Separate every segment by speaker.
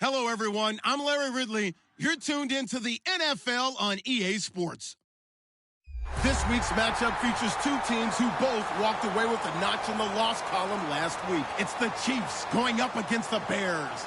Speaker 1: Hello, everyone. I'm Larry Ridley. You're tuned into the NFL on EA Sports. This week's matchup features two teams who both walked away with a notch in the loss column last week. It's the Chiefs going up against the Bears.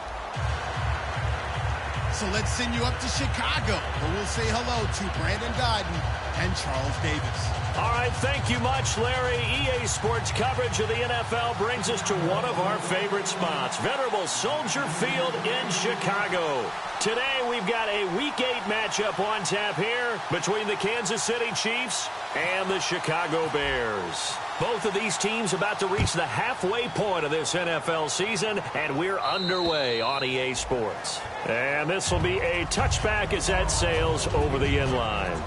Speaker 1: So let's send you up to Chicago, where we'll say hello to Brandon Godden and Charles Davis.
Speaker 2: All right, thank you much, Larry. EA Sports coverage of the NFL brings us to one of our favorite spots, venerable Soldier Field in Chicago. Today, we've got a Week 8 matchup on tap here between the Kansas City Chiefs and the Chicago Bears. Both of these teams about to reach the halfway point of this NFL season, and we're underway on EA Sports. And this will be a touchback as that sails over the end line.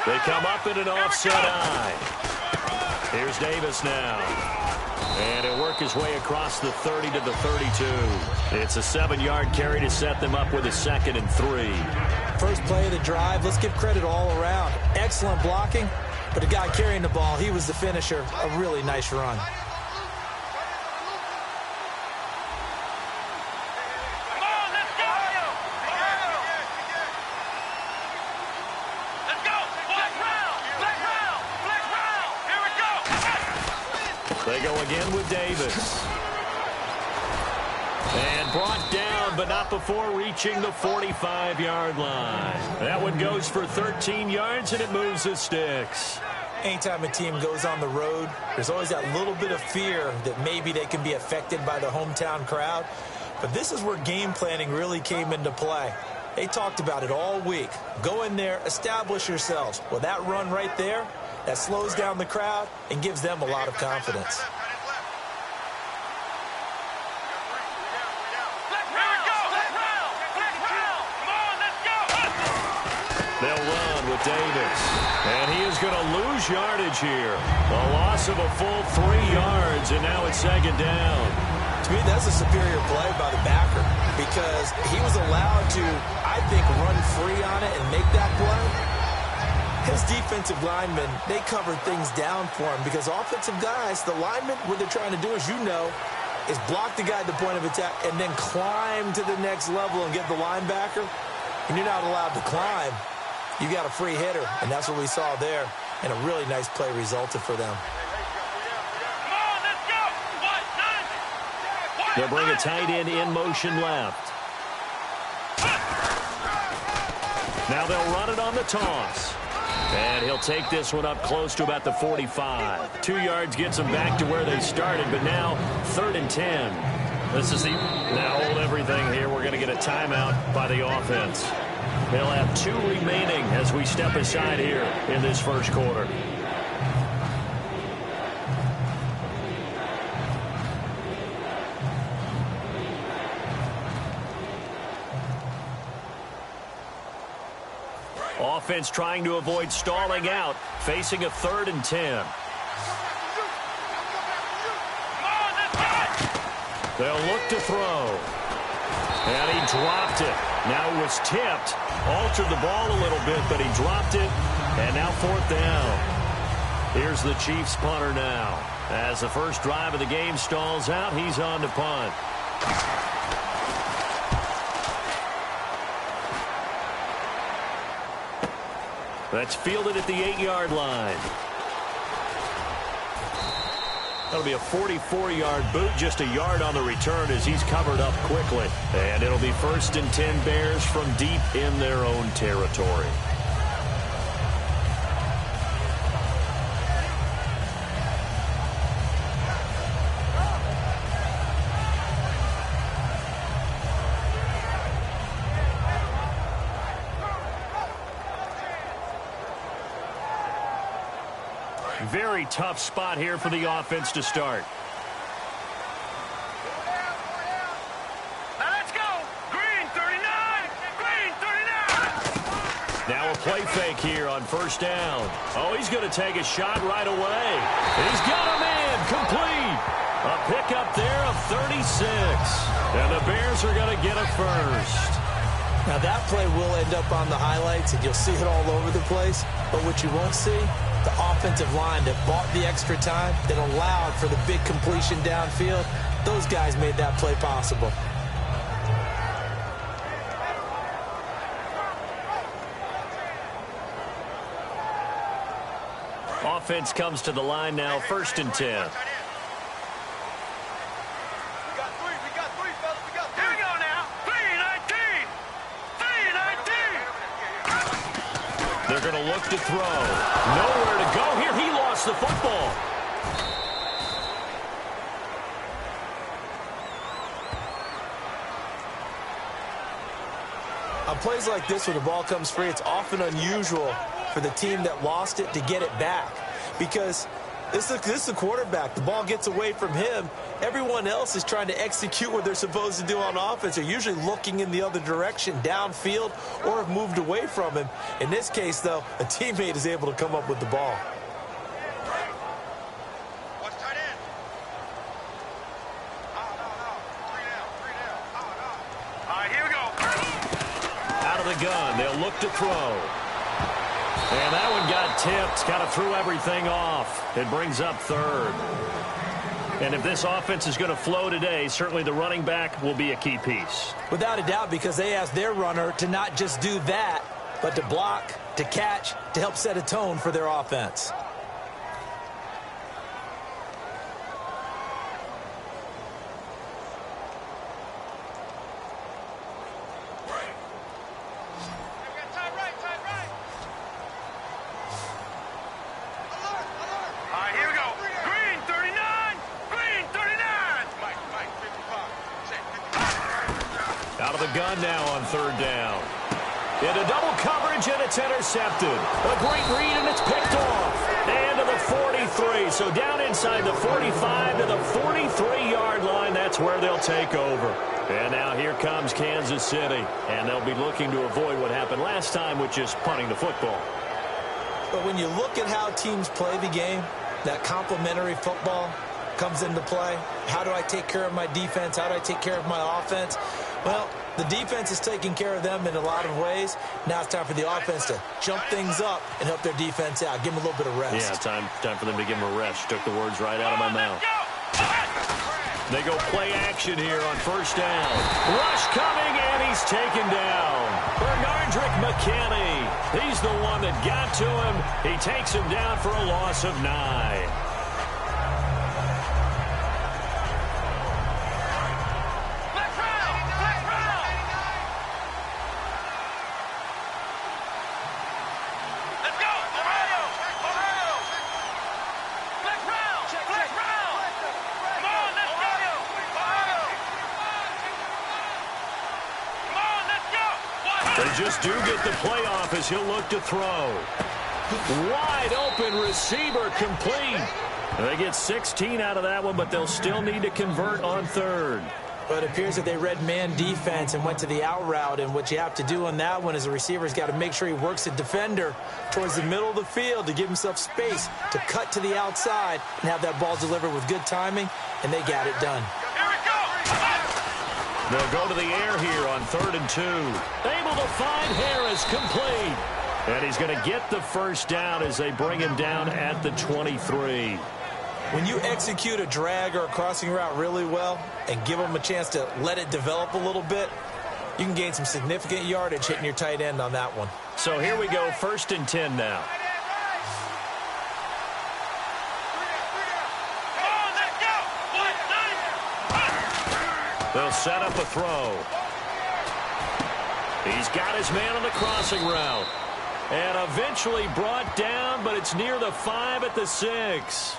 Speaker 2: They come up in an offset eye. Here's Davis now. And he'll work his way across the 30 to the 32. It's a 7-yard carry to set them up with a 2nd and 3.
Speaker 3: First play of the drive, let's give credit all around. Excellent blocking, but the guy carrying the ball, he was the finisher. A really nice run.
Speaker 2: They go again with Davis. And brought down, but not before reaching the 45-yard line. That one goes for 13 yards, and it moves the sticks.
Speaker 3: Anytime a team goes on the road, there's always that little bit of fear that maybe they can be affected by the hometown crowd. But this is where game planning really came into play. They talked about it all week. Go in there, establish yourselves. Well, that run right there, that slows down the crowd and gives them a lot of confidence.
Speaker 2: They'll run with Davis. And he is going to lose yardage here. A loss of a full 3 yards, and now it's 2nd down.
Speaker 3: To me, that's a superior play by the backer because he was allowed to, I think, run free on it and make that play. His defensive linemen, they covered things down for him because offensive guys, the linemen, what they're trying to do, as you know, is block the guy at the point of attack and then climb to the next level and get the linebacker. And you're not allowed to climb. You got a free hitter, and that's what we saw there. And a really nice play resulted for them.
Speaker 2: They'll bring a tight end in motion left. Now they'll run it on the toss. And he'll take this one up close to about the 45. 2 yards gets them back to where they started, but now 3rd and 10. This is the now hold everything here. We're going to get a timeout by the offense. They'll have 2 remaining as we step aside here in this first quarter. Offense trying to avoid stalling out, facing a 3rd and 10. They'll look to throw. And he dropped it. Now it was tipped. Altered the ball a little bit, but he dropped it. And now 4th down. Here's the Chiefs punter now. As the first drive of the game stalls out, he's on to punt. That's fielded at the 8-yard line. That'll be a 44-yard boot, just a yard on the return as he's covered up quickly. And it'll be 1st and 10 Bears from deep in their own territory. Very tough spot here for the offense to start. Now play fake here on first down. Oh, he's going to take a shot right away. He's got him in. Complete. A pickup there of 36. And the Bears are going to get a first.
Speaker 3: Now, that play will end up on the highlights, and you'll see it all over the place. But what you won't see, the offensive line that bought the extra time, that allowed for the big completion downfield, those guys made that play possible.
Speaker 2: Offense comes to the line now, 1st and 10. They're going to look to throw. Nowhere to go here. He lost the football.
Speaker 3: On plays like this where the ball comes free, it's often unusual for the team that lost it to get it back. Because this is the quarterback. The ball gets away from him. Everyone else is trying to execute what they're supposed to do on offense. They're usually looking in the other direction, downfield, or have moved away from him. In this case, though, a teammate is able to come up with the ball.
Speaker 2: Out of the gun, they'll look to throw. And that one got tipped, kind of threw everything off. It brings up 3rd. And if this offense is going to flow today, certainly the running back will be a key piece.
Speaker 3: Without a doubt, because they asked their runner to not just do that, but to block, to catch, to help set a tone for their offense.
Speaker 2: Out of the gun now on 3rd down. Into double coverage, and it's intercepted. A great read, and it's picked off. And to the 43. So down inside the 45 to the 43-yard line. That's where they'll take over. And now here comes Kansas City. And they'll be looking to avoid what happened last time with just punting the football.
Speaker 3: But when you look at how teams play the game, that complementary football comes into play. How do I take care of my defense? How do I take care of my offense? Well, the defense is taking care of them in a lot of ways. Now it's time for the offense to jump things up and help their defense out. Give them a little bit of rest.
Speaker 2: Yeah, time for them to give them a rest. Took the words right out of my mouth. They go play action here on 1st down. Rush coming, and he's taken down. Bernardrick McKinney. He's the one that got to him. He takes him down for a loss of 9. They just do get the playoff as he'll look to throw. Wide open receiver complete. They get 16 out of that one, but they'll still need to convert on 3rd.
Speaker 3: But it appears that they read man defense and went to the out route. And what you have to do on that one is the receiver's got to make sure he works the defender towards the middle of the field to give himself space to cut to the outside and have that ball delivered with good timing, and they got it done.
Speaker 2: They'll go to the air here on 3rd and 2. Able to find Harris, complete. And he's going to get the first down as they bring him down at the 23.
Speaker 3: When you execute a drag or a crossing route really well and give them a chance to let it develop a little bit, you can gain some significant yardage hitting your tight end on that one.
Speaker 2: So here we go, 1st and 10 now. They'll set up a throw. He's got his man on the crossing route. And eventually brought down, but it's near the 5 at the 6.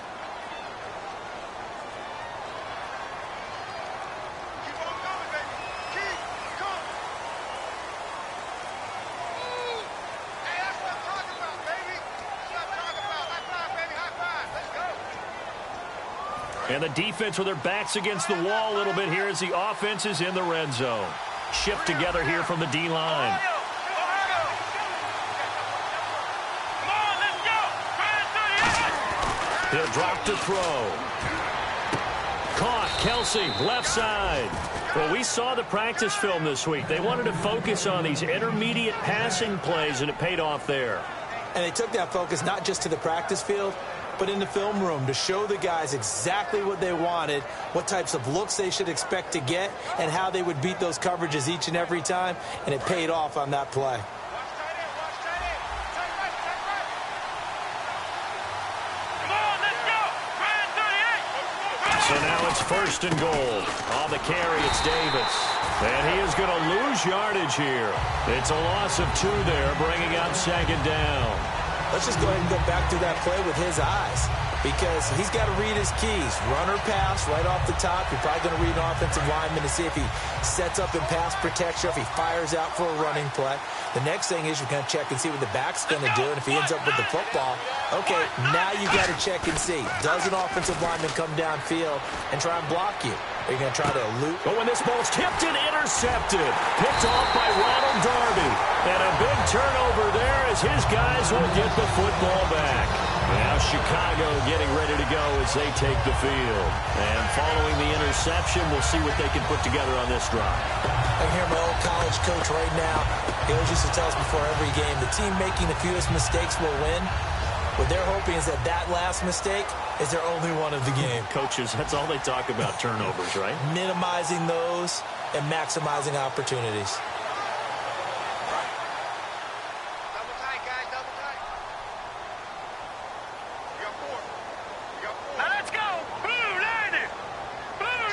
Speaker 2: And the defense with their backs against the wall a little bit here as the offense is in the red zone. Shift together here from the D-line. He'll drop to throw. Caught. Kelsey, left side. Well, we saw the practice film this week. They wanted to focus on these intermediate passing plays, and it paid off there.
Speaker 3: And they took that focus not just to the practice field, but in the film room to show the guys exactly what they wanted, what types of looks they should expect to get, and how they would beat those coverages each and every time, and it paid off on that play.
Speaker 2: So now it's 1st and goal. On the carry, it's Davis. And he is going to lose yardage here. It's a loss of 2 there, bringing up 2nd down.
Speaker 3: Let's just go ahead and go back to that play with his eyes, because he's got to read his keys. Run or pass right off the top. You're probably going to read an offensive lineman to see if he sets up in pass protection, if he fires out for a running play. The next thing is you're going to check and see what the back's going to do, and if he ends up with the football, okay, now you got to check and see. Does an offensive lineman come downfield and try and block you? Are you going to try to elude?
Speaker 2: But when this ball's tipped and intercepted, picked off by Ronald Darby. And a big turnover there as his guys will get the football back. Now Chicago getting ready to go as they take the field. And following the interception, we'll see what they can put together on this drive.
Speaker 3: I can hear my old college coach right now. He always used to tell us before every game, the team making the fewest mistakes will win. What they're hoping is that that last mistake is their only one of the game.
Speaker 2: Coaches, that's all they talk about, turnovers, right?
Speaker 3: Minimizing those and maximizing opportunities.
Speaker 4: Double tight, guys, double tight. You got 4. You got 4. Now let's go. Blue 90. Blue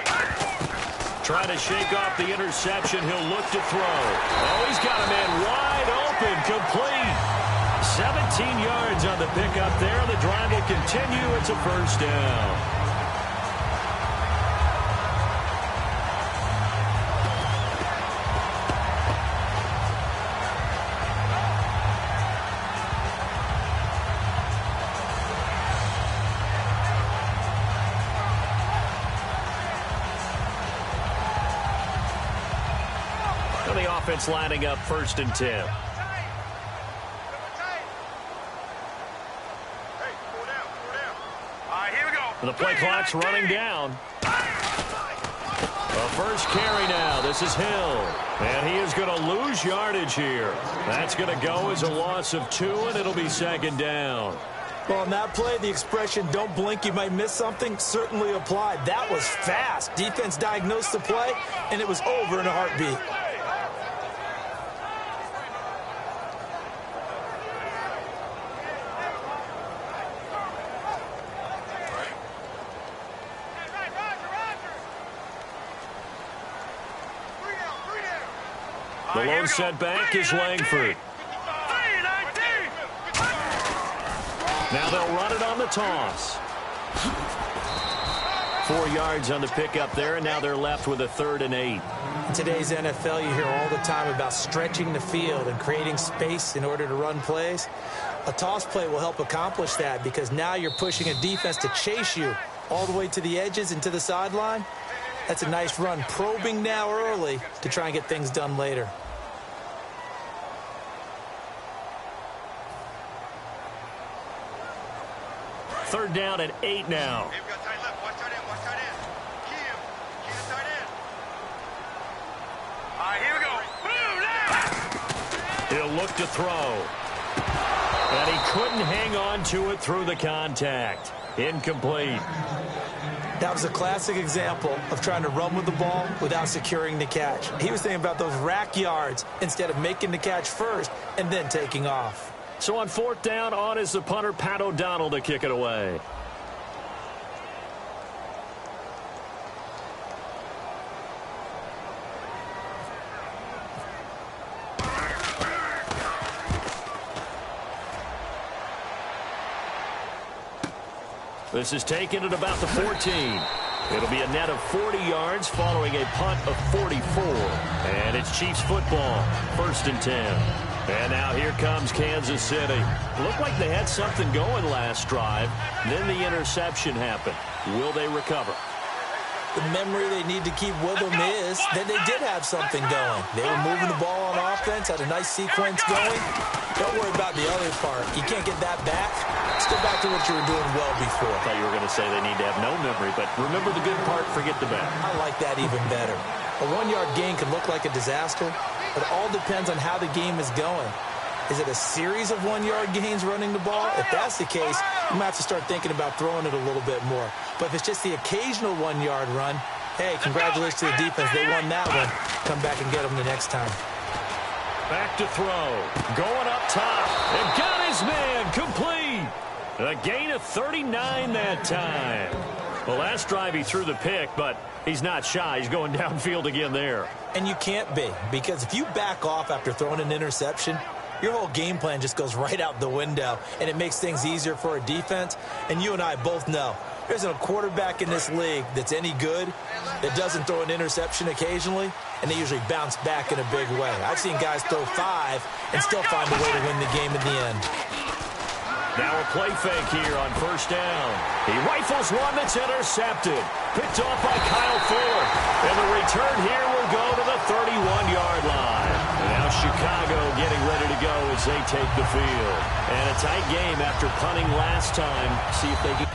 Speaker 4: 90.
Speaker 2: Trying to shake off the interception. He'll look to throw. Oh, he's got a man wide open, complete. 17 yards on the pickup there. The drive will continue. It's a 1st down. And the offense lining up 1st and 10. The play clock's running down. The first carry now. This is Hill. And he is going to lose yardage here. That's going to go as a loss of 2, and it'll be 2nd down.
Speaker 3: Well, on that play, the expression, don't blink, you might miss something, certainly applied. That was fast. Defense diagnosed the play, and it was over in a heartbeat.
Speaker 2: The lone setback is Langford. Now they'll run it on the toss. 4 yards on the pickup there, and now they're left with a 3rd and 8.
Speaker 3: In today's NFL, you hear all the time about stretching the field and creating space in order to run plays. A toss play will help accomplish that because now you're pushing a defense to chase you all the way to the edges and to the sideline. That's a nice run, probing now early to try and get things done later.
Speaker 2: Third down and 8 now.
Speaker 4: Hey, we got tight left. Watch tight end. Watch tight end. Key him. Key the tight end. All right, here we go.
Speaker 2: He'll look to throw. And he couldn't hang on to it through the contact. Incomplete.
Speaker 3: That was a classic example of trying to run with the ball without securing the catch. He was thinking about those rack yards instead of making the catch first and then taking off.
Speaker 2: So on 4th down, on is the punter, Pat O'Donnell, to kick it away. This is taken at about the 14. It'll be a net of 40 yards following a punt of 44. And it's Chiefs football, 1st and 10. And now here comes Kansas City. Looked like they had something going last drive. Then the interception happened. Will they recover?
Speaker 3: The memory they need to keep with them is that they did have something going. They were moving the ball on offense, had a nice sequence going. Don't worry about the other part. You can't get that back. Let's go back to what you were doing well before.
Speaker 2: I thought you were going to say they need to have no memory, but remember the good part, forget the bad.
Speaker 3: I like that even better. A 1-yard gain can look like a disaster, but it all depends on how the game is going. Is it a series of 1-yard gains running the ball? If that's the case, you might have to start thinking about throwing it a little bit more. But if it's just the occasional 1-yard run, hey, congratulations to the defense. They won that one. Come back and get them the next time.
Speaker 2: Back to throw. Going up top. And got his man complete. A gain of 39 that time. Well, last drive he threw the pick, but he's not shy. He's going downfield again there.
Speaker 3: And you can't be, because if you back off after throwing an interception, your whole game plan just goes right out the window, and it makes things easier for a defense. And you and I both know there isn't a quarterback in this league that's any good that doesn't throw an interception occasionally, and they usually bounce back in a big way. I've seen guys throw 5 and still find a way to win the game in the end.
Speaker 2: Now a play fake here on first down. He rifles one that's intercepted. Picked off by Kyle Ford. And the return here will go to the 31-yard line. And now Chicago getting ready to go as they take the field. And a tight game after punting last time. See if they can...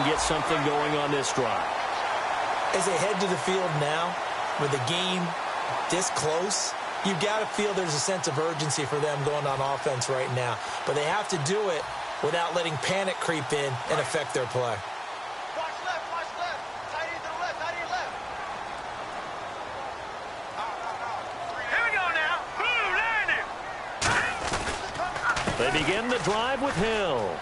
Speaker 2: get something going on this drive.
Speaker 3: As they head to the field now, with the game this close, you've got to feel there's a sense of urgency for them going on offense right now. But they have to do it without letting panic creep in and affect their play.
Speaker 4: Watch left. Tight end to the left, tight end left. Here we go now. Blue, landing.
Speaker 2: They begin the drive with Hill.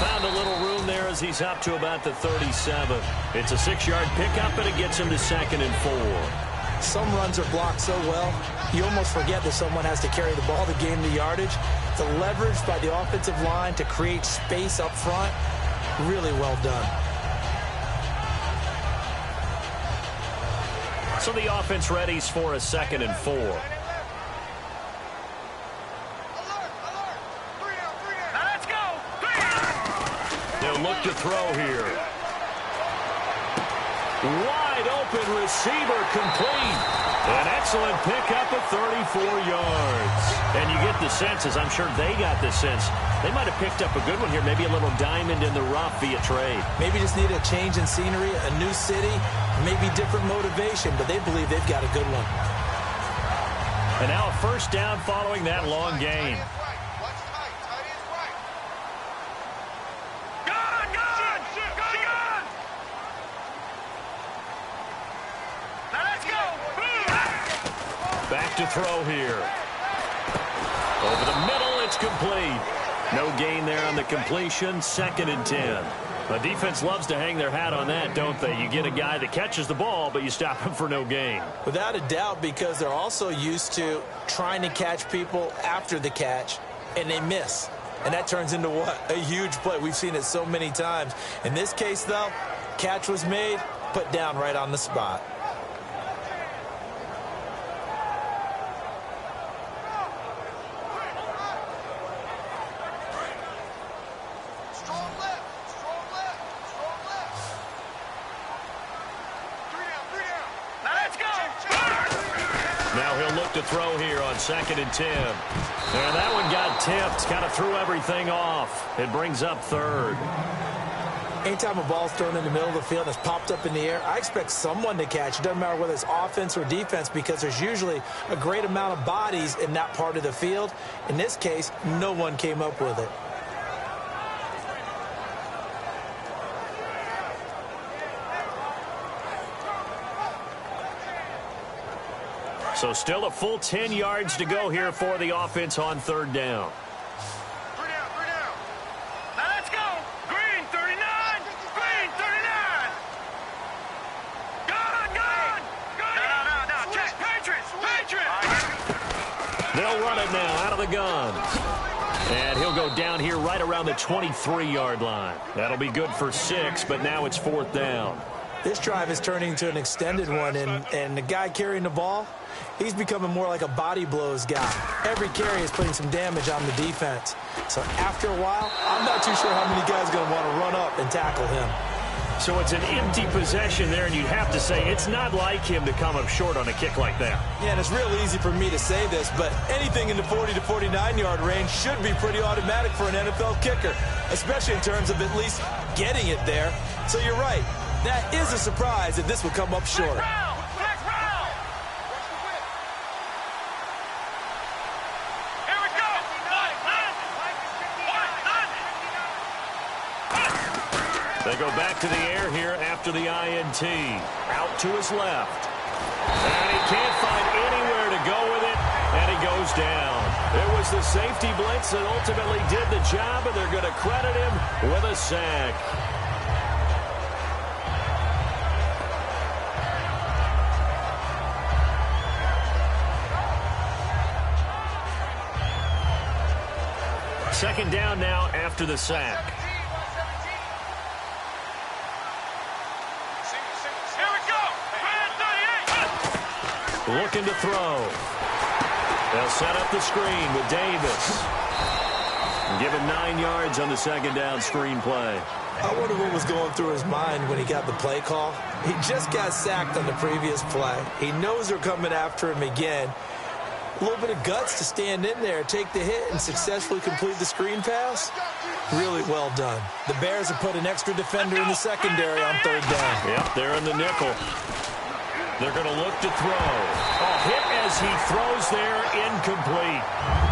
Speaker 2: Found a little room there as he's up to about the 37. It's a 6-yard pickup, and it gets him to 2nd and 4.
Speaker 3: Some runs are blocked so well, you almost forget that someone has to carry the ball to gain the yardage. The leverage by the offensive line to create space up front, really well done.
Speaker 2: So the offense readies for a 2nd and 4.
Speaker 4: Alert, alert. 3 down, 3 down. Now let's go. 3 down.
Speaker 2: They'll look to throw here. Wide open receiver complete. An excellent pickup of 34 yards. And you get the sense, as I'm sure they got the sense, they might have picked up a good one here, maybe a little diamond in the rough via trade.
Speaker 3: Maybe just need a change in scenery, a new city, maybe different motivation, but they believe they've got a good one.
Speaker 2: And now a first down following that long gain.
Speaker 4: What's tight? Tight is right. Now let's go.
Speaker 2: Back to throw here. Over the middle, it's complete. No gain there on the completion, 2nd and 10. The defense loves to hang their hat on that, don't they? You get a guy that catches the ball, but you stop him for no gain.
Speaker 3: Without a doubt, because they're also used to trying to catch people after the catch, and they miss. And that turns into what? A huge play. We've seen it so many times. In this case, though, catch was made, put down right on the spot.
Speaker 4: Strong left. Strong left. Strong left. 3 down, 3 down. Now let's go.
Speaker 2: Now he'll look to throw here on 2nd and 10. And that one got tipped, kind of threw everything off. It brings up 3rd.
Speaker 3: Anytime a ball's thrown in the middle of the field and it's popped up in the air, I expect someone to catch. It doesn't matter whether it's offense or defense, because there's usually a great amount of bodies in that part of the field. In this case, no one came up with it.
Speaker 2: So still a full 10 yards to go here for the offense on 3rd down.
Speaker 4: 3 down, 3 down. Now let's go. Green 39. Green 39. Gone. No. Just Patriots.
Speaker 2: They'll run it now out of the gun. And he'll go down here right around the 23-yard line. That'll be good for 6, but now it's 4th down.
Speaker 3: This drive is turning into an extended one, and the guy carrying the ball, he's becoming more like a body blows guy. Every carry is putting some damage on the defense. So after a while, I'm not too sure how many guys are going to want to run up and tackle him.
Speaker 2: So it's an empty possession there, and you'd have to say it's not like him to come up short on a kick like that.
Speaker 3: Yeah, and it's real easy for me to say this, but anything in the 40 to 49-yard range should be pretty automatic for an NFL kicker, especially in terms of at least getting it there. So you're right. That is a surprise if this would come up short.
Speaker 2: They go back to the air here after the INT. Out to his left. And he can't find anywhere to go with it, and he goes down. It was the safety blitz that ultimately did the job, and they're going to credit him with a sack. Second down now after the sack. Looking to throw. They'll set up the screen with Davis. And give him 9 yards on the second down screen play.
Speaker 3: I wonder what was going through his mind when he got the play call. He just got sacked on the previous play. He knows they're coming after him again. A little bit of guts to stand in there, take the hit, and successfully complete the screen pass. Really well done. The Bears have put an extra defender in the secondary on 3rd down.
Speaker 2: Yep, they're in the nickel. They're going to look to throw. A hit as he throws there, incomplete.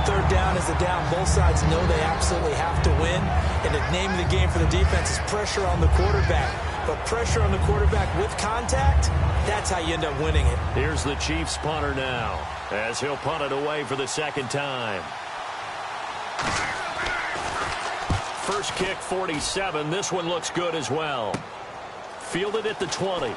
Speaker 3: 3rd down is a down. Both sides know they absolutely have to win. And the name of the game for the defense is pressure on the quarterback. But pressure on the quarterback with contact, that's how you end up winning it.
Speaker 2: Here's the Chiefs punter now, as he'll punt it away for the second time. First kick, 47. This one looks good as well. Fielded at the 20.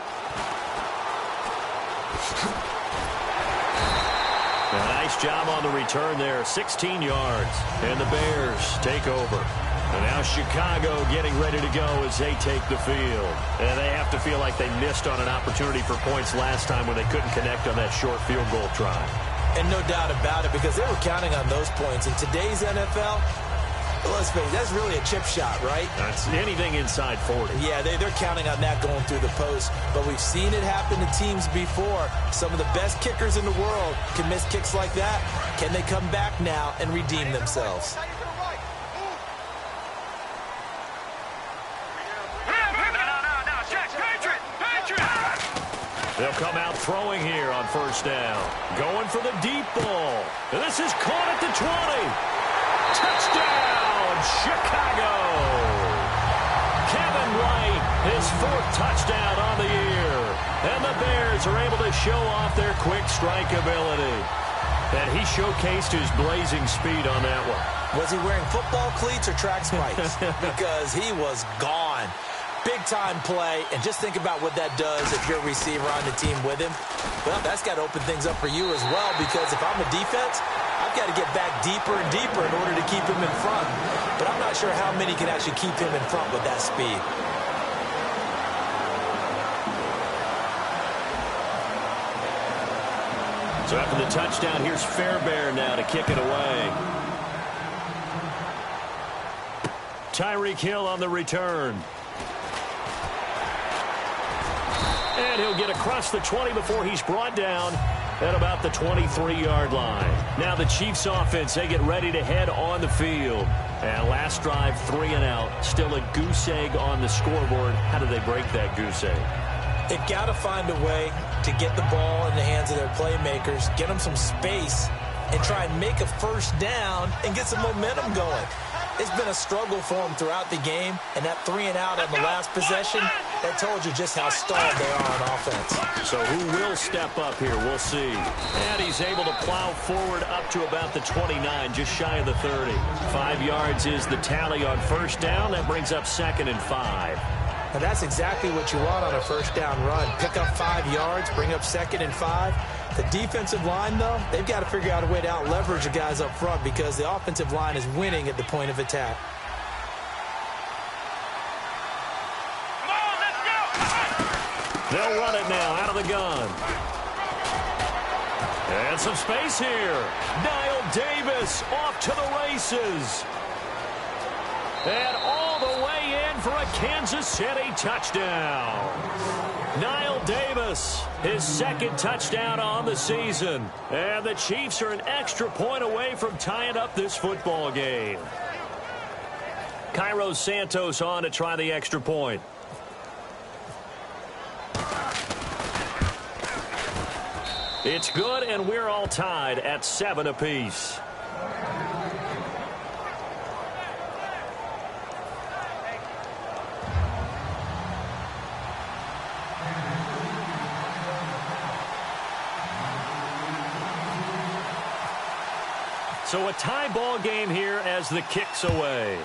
Speaker 2: Nice job on the return there, 16 yards. And the Bears take over. And now Chicago getting ready to go as they take the field. And they have to feel like they missed on an opportunity for points last time when they couldn't connect on that short field goal try.
Speaker 3: And no doubt about it, because they were counting on those points. In today's NFL, let's face it, that's really a chip shot, right?
Speaker 2: That's anything inside 40.
Speaker 3: Yeah, they're counting on that going through the post. But we've seen it happen to teams before. Some of the best kickers in the world can miss kicks like that. Can they come back now and redeem themselves?
Speaker 2: They'll come out throwing here on first down. Going for the deep ball. This is caught at the 20. Touchdown, Chicago. Kevin White, his 4th touchdown on the year. And the Bears are able to show off their quick strike ability. And he showcased his blazing speed on that one.
Speaker 3: Was he wearing football cleats or track spikes? Because he was gone. Big-time play, and just think about what that does if you're a receiver on the team with him. Well, that's got to open things up for you as well, because if I'm a defense, I've got to get back deeper and deeper in order to keep him in front. But I'm not sure how many can actually keep him in front with that speed.
Speaker 2: So after the touchdown, here's Fairbairn now to kick it away. Tyreek Hill on the return. And he'll get across the 20 before he's brought down at about the 23-yard line. Now the Chiefs offense, they get ready to head on the field. And last drive, 3 and out. Still a goose egg on the scoreboard. How do they break that goose egg?
Speaker 3: They've got to find a way to get the ball in the hands of their playmakers, get them some space, and try and make a first down and get some momentum going. It's been a struggle for them throughout the game, and that 3 and out on the last possession, that told you just how stalled they are on offense.
Speaker 2: So who will step up here? We'll see. And he's able to plow forward up to about the 29, just shy of the 30. 5 yards is the tally on first down. That brings up 2nd and 5.
Speaker 3: And that's exactly what you want on a first down run. Pick up 5 yards, bring up 2nd and 5. The defensive line, though, they've got to figure out a way to out-leverage the guys up front because the offensive line is winning at the point of attack.
Speaker 4: Come on, let's go!
Speaker 2: They'll run it now out of the gun. And some space here. Niall Davis off to the races. And all the way in for a Kansas City touchdown. Niall Davis, his 2nd touchdown on the season. And the Chiefs are an extra point away from tying up this football game. Cairo Santos on to try the extra point. It's good, and we're all tied at 7 apiece. So a tie ball game here as the kick's away.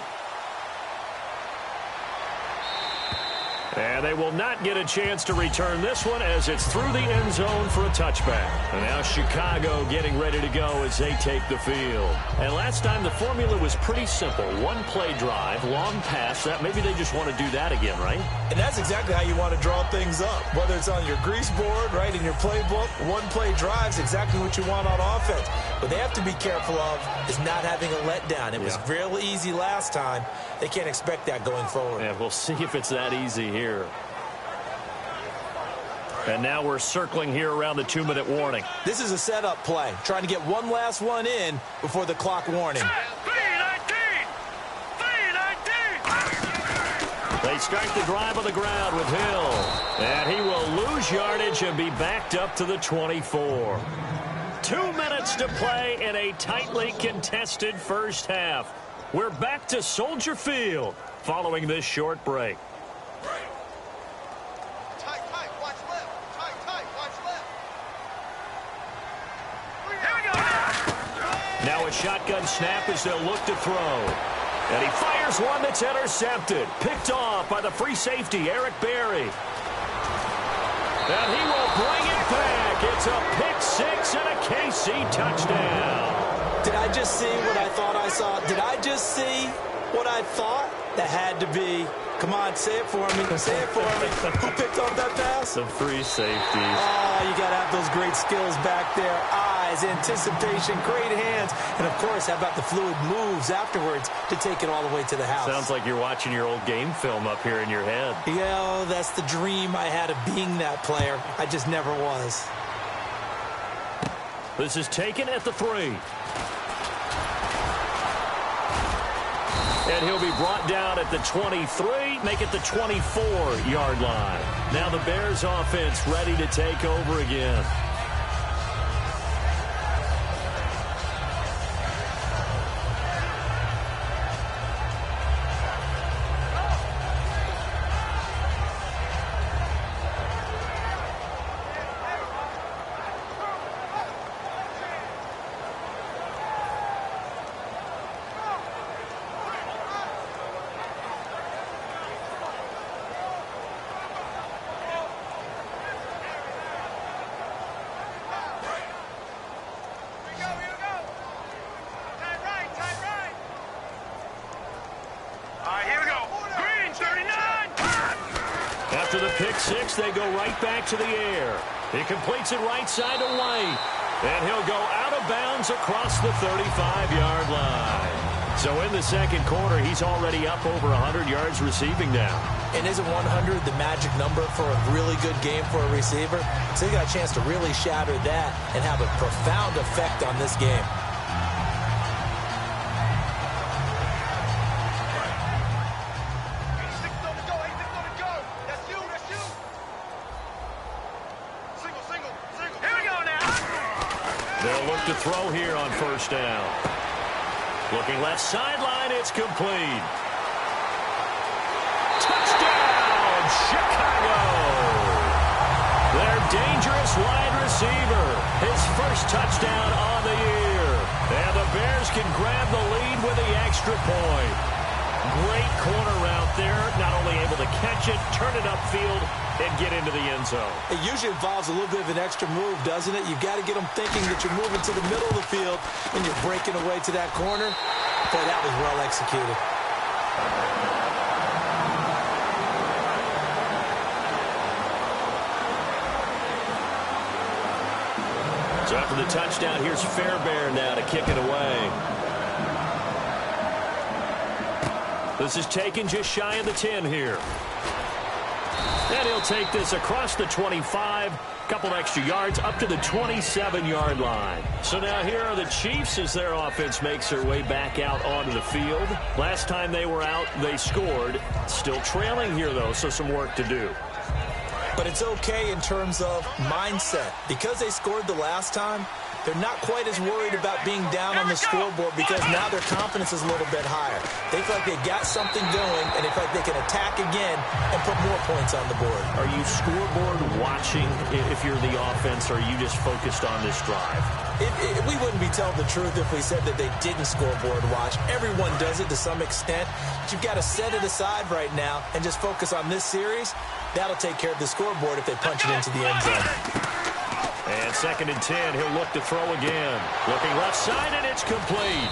Speaker 2: And they will not get a chance to return this one as it's through the end zone for a touchback. And now Chicago getting ready to go as they take the field. And last time the formula was pretty simple. 1-play drive, long pass. That maybe they just want to do that again, right?
Speaker 3: And that's exactly how you want to draw things up. Whether it's on your grease board, right, in your playbook, 1-play drive is exactly what you want on offense. What they have to be careful of is not having a letdown. It was real easy last time. They can't expect that going forward.
Speaker 2: And we'll see if it's that easy here. And now we're circling here around the 2-minute warning.
Speaker 3: This is a setup play, trying to get one last one in before the clock warning.
Speaker 4: 3-19!
Speaker 2: They start the drive on the ground with Hill. And he will lose yardage and be backed up to the 24. 2 minutes to play in a tightly contested first half. We're back to Soldier Field following this short break.
Speaker 4: Tight, watch left. Tight, watch left. Here we go.
Speaker 2: Now a shotgun snap as they'll look to throw. And he fires one that's intercepted. Picked off by the free safety, Eric Berry. And he will bring it back. It's a pick six and a KC touchdown.
Speaker 3: Did I just see what I thought I saw? Did I just see what I thought? That had to be. Come on, say it for me. Say it for me. Who picked off that pass?
Speaker 2: The free safety.
Speaker 3: Oh, you got to have those great skills back there. Eyes, anticipation, great hands. And, of course, how about the fluid moves afterwards to take it all the way to the house?
Speaker 2: Sounds like you're watching your old game film up here in your head.
Speaker 3: Yeah, that's the dream I had of being that player. I just never was.
Speaker 2: This is taken at the 3. And he'll be brought down at the 23, make it the 24-yard line. Now the Bears offense ready to take over again. After the pick six, they go right back to the air. He completes it right side to White. And he'll go out of bounds across the 35-yard line. So in the second quarter, he's already up over 100 yards receiving now.
Speaker 3: And isn't 100 the magic number for a really good game for a receiver? So he got a chance to really shatter that and have a profound effect on this game.
Speaker 2: They'll look to throw here on first down. Looking left sideline, it's complete. Touchdown, Chicago! Their dangerous wide receiver. His first touchdown on the year. And the Bears can grab the lead with the extra point. Great corner route there. Not only able to catch it, turn it upfield, and get into the end zone.
Speaker 3: It usually involves a little bit of an extra move, doesn't it? You've got to get them thinking that you're moving to the middle of the field and you're breaking away to that corner. Boy, that was well executed.
Speaker 2: So after the touchdown, here's Fairbairn now to kick it away. This is taken just shy of the 10 here. And he'll take this across the 25, couple extra yards up to the 27-yard line. So now here are the Chiefs as their offense makes their way back out onto the field. Last time they were out, they scored. Still trailing here, though, so some work to do.
Speaker 3: But it's okay in terms of mindset. Because they scored the last time, they're not quite as worried about being down on the scoreboard because now their confidence is a little bit higher. They feel like they got something going, and they feel like they can attack again and put more points on the board.
Speaker 2: Are you scoreboard watching if you're the offense, or are you just focused on this drive?
Speaker 3: We wouldn't be telling the truth if we said that they didn't scoreboard watch. Everyone does it to some extent. But you've got to set it aside right now and just focus on this series. That'll take care of the scoreboard if they punch it into the end zone.
Speaker 2: And 2nd and 10, he'll look to throw again. Looking left side, and it's complete.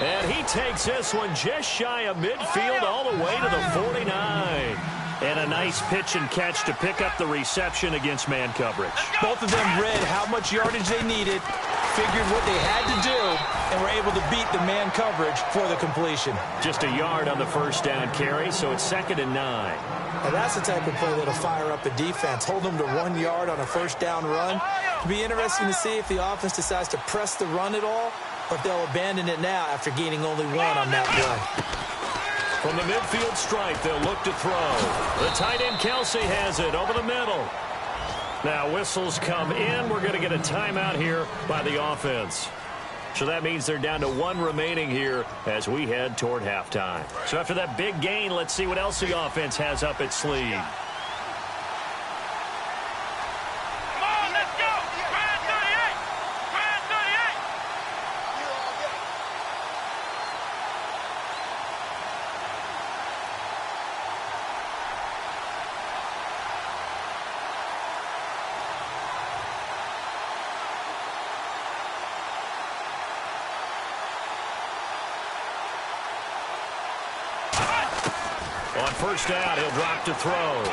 Speaker 2: And he takes this one just shy of midfield all the way to the 49. And a nice pitch and catch to pick up the reception against man coverage.
Speaker 3: Both of them read how much yardage they needed, figured what they had to do, and were able to beat the man coverage for the completion.
Speaker 2: Just a yard on the first down carry, so it's 2nd and 9.
Speaker 3: And that's the type of play that'll fire up a defense. Hold them to 1 yard on a first down run. It'll be interesting to see if the offense decides to press the run at all, or if they'll abandon it now after gaining only 1 on that play.
Speaker 2: From the midfield stripe, they'll look to throw. The tight end, Kelsey, has it over the middle. Now whistles come in. We're going to get a timeout here by the offense. So that means they're down to 1 remaining here as we head toward halftime. So after that big gain, let's see what else the offense has up its sleeve. On first down, he'll drop to throw.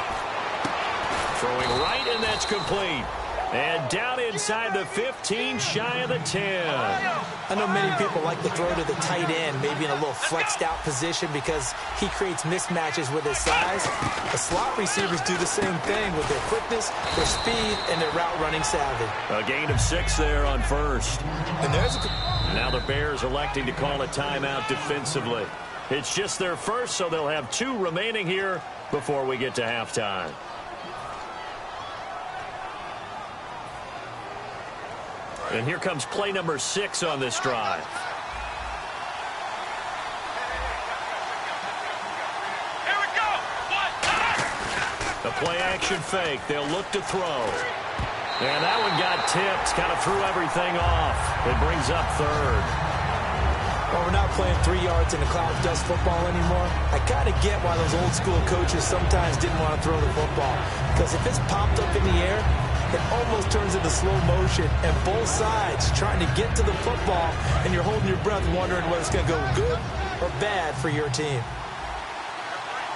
Speaker 2: Throwing right, and that's complete. And down inside the 15, shy of the 10.
Speaker 3: I know many people like to throw to the tight end, maybe in a little flexed out position because he creates mismatches with his size. The slot receivers do the same thing with their quickness, their speed, and their route running savvy.
Speaker 2: A gain of 6 there on first.
Speaker 3: And there's
Speaker 2: now the Bears electing to call a timeout defensively. It's just their first, so they'll have 2 remaining here before we get to halftime. And here comes play number 6 on this drive.
Speaker 4: Here we go.
Speaker 2: A play-action fake. They'll look to throw. And that one got tipped. Kind of threw everything off. It brings up third.
Speaker 3: Well, we're not playing 3 yards in the cloud of dust football anymore. I kind of get why those old-school coaches sometimes didn't want to throw the football. Because if it's popped up in the air, it almost turns into slow motion, and both sides trying to get to the football, and you're holding your breath wondering whether it's going to go good or bad for your team.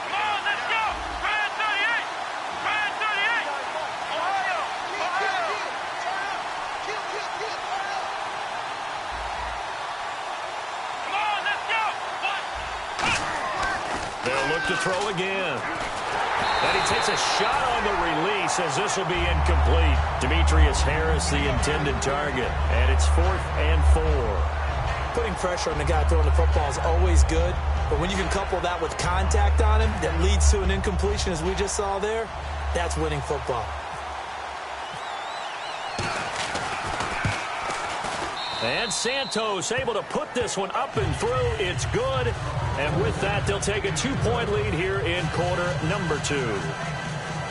Speaker 4: Come on, let's go. Brand 38. Brand 38. Ohio. Ohio. Come on, let's go.
Speaker 2: They'll look to throw again. And he takes a shot on the release as this will be incomplete. Demetrius Harris, the intended target. And it's 4th and 4.
Speaker 3: Putting pressure on the guy throwing the football is always good, but when you can couple that with contact on him that leads to an incompletion, as we just saw there, that's winning football.
Speaker 2: And Santos able to put this one up and through. It's good. And with that, they'll take a 2-point lead here in quarter number 2.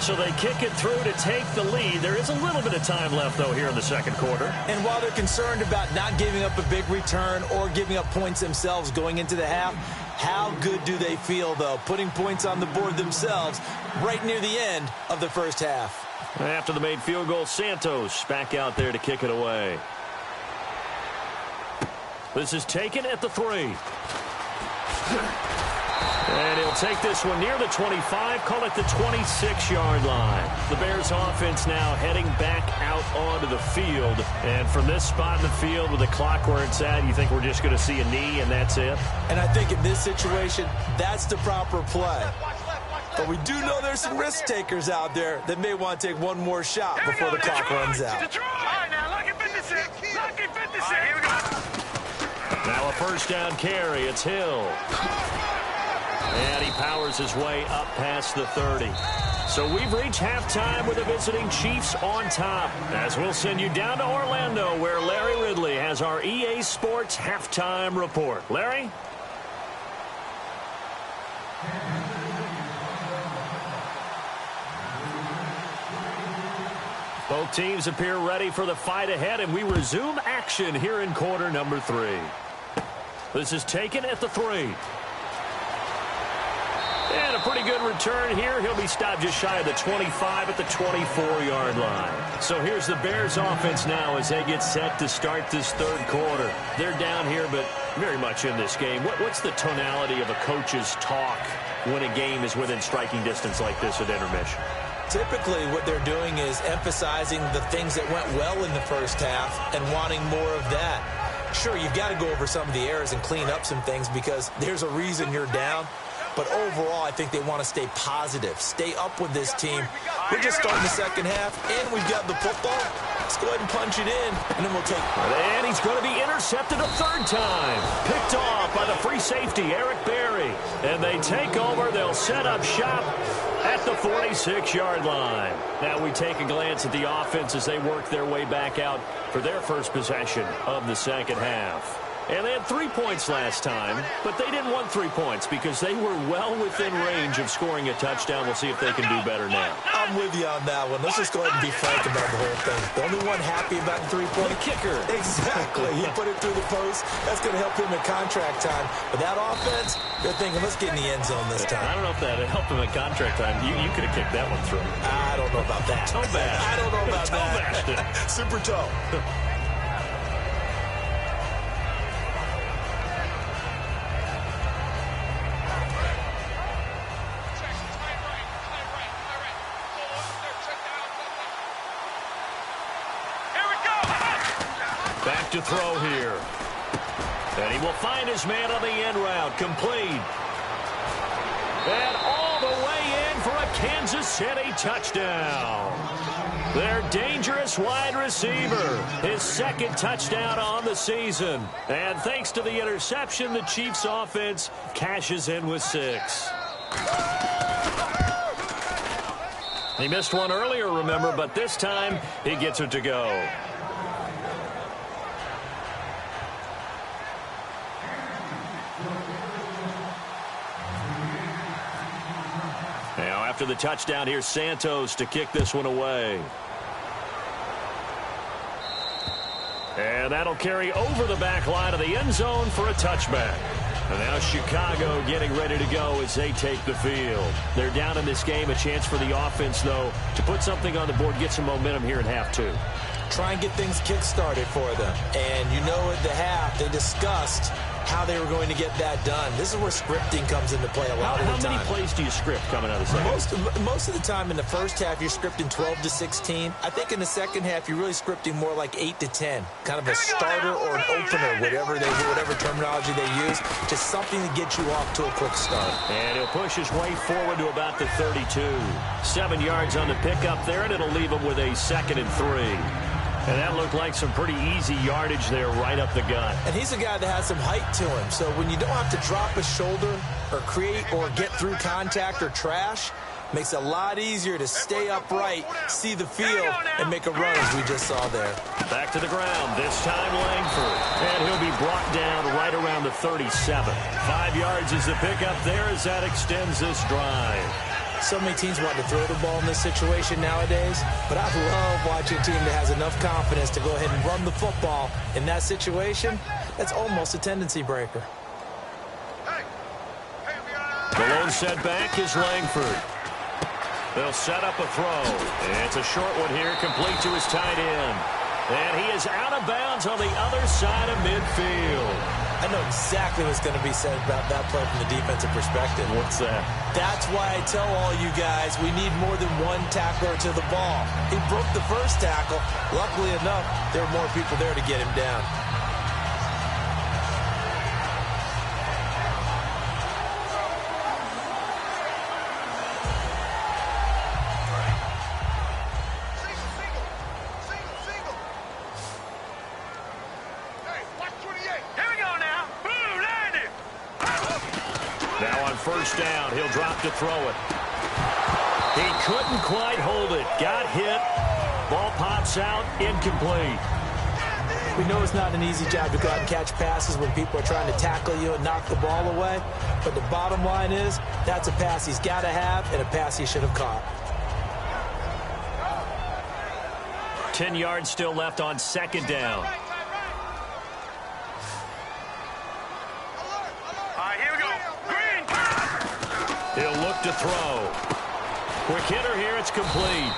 Speaker 2: So they kick it through to take the lead. There is a little bit of time left, though, here in the second quarter.
Speaker 3: And while they're concerned about not giving up a big return or giving up points themselves going into the half, how good do they feel, though, putting points on the board themselves right near the end of the first half?
Speaker 2: After the made field goal, Santos back out there to kick it away. This is taken at the 3. And he'll take this one near the 25, call it the 26-yard line. The Bears offense now heading back out onto the field. And from this spot in the field with the clock where it's at, you think we're just going to see a knee and that's it?
Speaker 3: And I think in this situation, that's the proper play. But we do know there's some risk takers out there that may want to take one more shot before the clock runs out.
Speaker 4: Detroit. All right, now, lucky 56. Lucky 56. All right, here we go.
Speaker 2: Now a first down carry. It's Hill. And he powers his way up past the 30. So we've reached halftime with the visiting Chiefs on top. As we'll send you down to Orlando, where Larry Ridley has our EA Sports halftime report. Larry? Both teams appear ready for the fight ahead, and we resume action here in quarter number 3. This is taken at the 3. And a pretty good return here. He'll be stopped just shy of the 25 at the 24-yard line. So here's the Bears offense now as they get set to start this third quarter. They're down here, but very much in this game. What's the tonality of a coach's talk when a game is within striking distance like this at intermission?
Speaker 3: Typically, what they're doing is emphasizing the things that went well in the first half and wanting more of that. Sure, you've got to go over some of the errors and clean up some things because there's a reason you're down. But overall, I think they want to stay positive, stay up with this team. We're just starting the second half, and we've got the football. Let's go ahead and punch it in, and then we'll take it.
Speaker 2: And he's going to be intercepted a third time. Picked off by the free safety, Eric Berry. And they take over. They'll set up shop at the 46-yard line. Now we take a glance at the offense as they work their way back out for their first possession of the second half. And they had 3 points last time, but they didn't want 3 points because they were well within range of scoring a touchdown. We'll see if they can do better now.
Speaker 3: I'm with you on that one. Let's just go ahead and be frank about the whole thing. The only one happy about the 3-point
Speaker 2: kicker.
Speaker 3: Exactly. He put it through the post. That's going to help him in contract time. But that offense, they're thinking, let's get in the end zone this time.
Speaker 2: I don't know if that helped him in contract time. You could have kicked that one through.
Speaker 3: I don't know about that.
Speaker 2: Toe bash.
Speaker 3: I don't know about that. Super toe.
Speaker 2: Back to throw here. And he will find his man on the end route. Complete. And all the way in for a Kansas City touchdown. Their dangerous wide receiver. His second touchdown on the season. And thanks to the interception, the Chiefs offense cashes in with 6. He missed one earlier, remember, but this time he gets it to go. Now after the touchdown, here's Santos to kick this one away. And that'll carry over the back line of the end zone for a touchback. And now Chicago getting ready to go as they take the field. They're down in this game. A chance for the offense, though, to put something on the board, get some momentum here in half 2.
Speaker 3: Try and get things kick-started for them. And you know at the half, they discussed how they were going to get that done. This is where scripting comes into play a lot of the time.
Speaker 2: How many plays do you script coming out of the second?
Speaker 3: Most of the time in the first half, you're scripting 12 to 16. I think in the second half, you're really scripting more like 8 to 10. Kind of a starter or an opener, whatever terminology they use. Just something to get you off to a quick start.
Speaker 2: And he'll push his way forward to about the 32. 7 yards on the pickup there, and it'll leave him with a 2nd and 3. And that looked like some pretty easy yardage there right up the gut.
Speaker 3: And he's a guy that has some height to him. So when you don't have to drop a shoulder or create or get through contact or trash, makes it a lot easier to stay upright, see the field, and make a run as we just saw there.
Speaker 2: Back to the ground, this time Langford. And he'll be brought down right around the 37. 5 yards is the pickup there as that extends this drive.
Speaker 3: So many teams want to throw the ball in this situation nowadays, but I love watching a team that has enough confidence to go ahead and run the football in that situation. That's almost a tendency breaker.
Speaker 2: The lone setback is Langford. They'll set up a throw. And it's a short one here, complete to his tight end. And he is out of bounds on the other side of midfield.
Speaker 3: I know exactly what's going to be said about that play from the defensive perspective.
Speaker 2: What's that?
Speaker 3: That's why I tell all you guys we need more than one tackler to the ball. He broke the first tackle. Luckily enough, there were more people there to get him down.
Speaker 2: First down, he'll drop to throw it. He couldn't quite hold it. Got hit. Ball pops out, incomplete.
Speaker 3: We know it's not an easy job to go out and catch passes when people are trying to tackle you and knock the ball away. But the bottom line is, that's a pass he's got to have and a pass he should have caught.
Speaker 2: 10 yards still left on 2nd down. He'll look to throw. Quick hitter here, it's complete.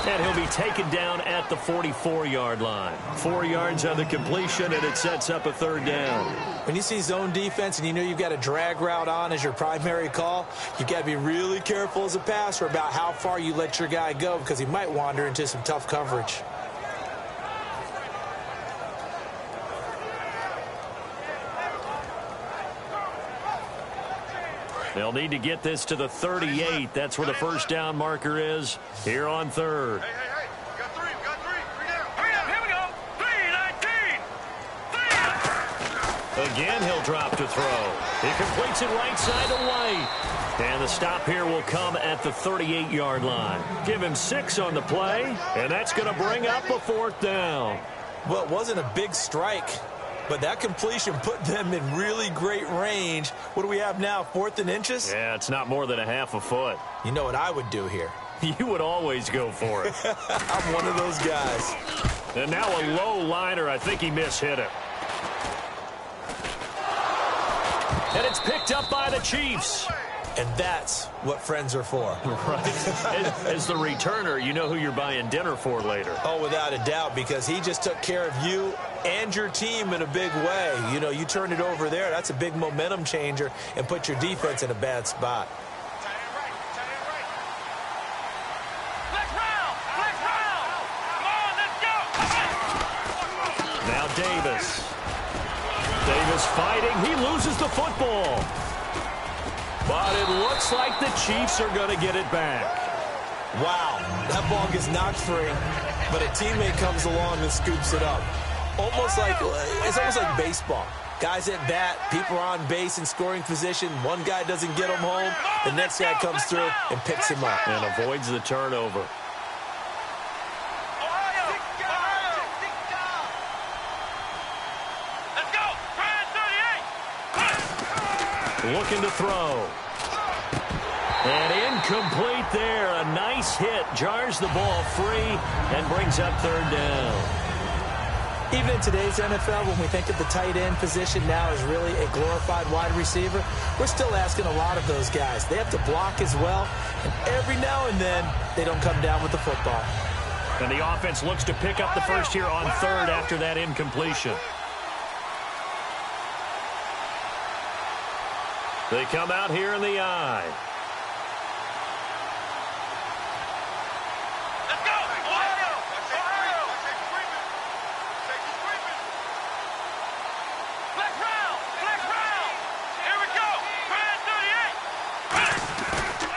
Speaker 2: And he'll be taken down at the 44-yard line. 4 yards on the completion, and it sets up a 3rd down.
Speaker 3: When you see zone defense and you know you've got a drag route on as your primary call, you've got to be really careful as a passer about how far you let your guy go because he might wander into some tough coverage.
Speaker 2: They'll need to get this to the 38. That's where the first down marker is here on 3rd.
Speaker 4: Hey, we got three. Three down. Here we go. 3-19.
Speaker 2: Again, he'll drop to throw. He completes it right side to White. And the stop here will come at the 38-yard line. Give him 6 on the play, and that's going to bring up a 4th down.
Speaker 3: Well, it wasn't a big strike, but that completion put them in really great range. What do we have now, 4th and inches?
Speaker 2: Yeah, it's not more than a half a foot.
Speaker 3: You know what I would do here?
Speaker 2: You would always go for it.
Speaker 3: I'm one of those guys.
Speaker 2: And now a low liner. I think he mishit it. And it's picked up by the Chiefs.
Speaker 3: And that's what friends are for.
Speaker 2: Right. As the returner, you know who you're buying dinner for later.
Speaker 3: Oh, without a doubt, because he just took care of you and your team in a big way. You know, you turned it over there. That's a big momentum changer and put your defense in a bad spot.
Speaker 2: Now Davis fighting. He loses the football. But it looks like the Chiefs are going to get it back.
Speaker 3: Wow, that ball gets knocked free, but a teammate comes along and scoops it up. It's almost like baseball. Guys at bat, people are on base in scoring position. One guy doesn't get him home. The next guy comes through and picks him up.
Speaker 2: And avoids the turnover.
Speaker 4: Let's go.
Speaker 2: Looking to throw. And incomplete there. A nice hit. Jars the ball free and brings up third down.
Speaker 3: Even in today's NFL, when we think of the tight end position now as really a glorified wide receiver, we're still asking a lot of those guys. They have to block as well, and every now and then, they don't come down with the football.
Speaker 2: And the offense looks to pick up the first here on third after that incompletion. They come out here in the eye.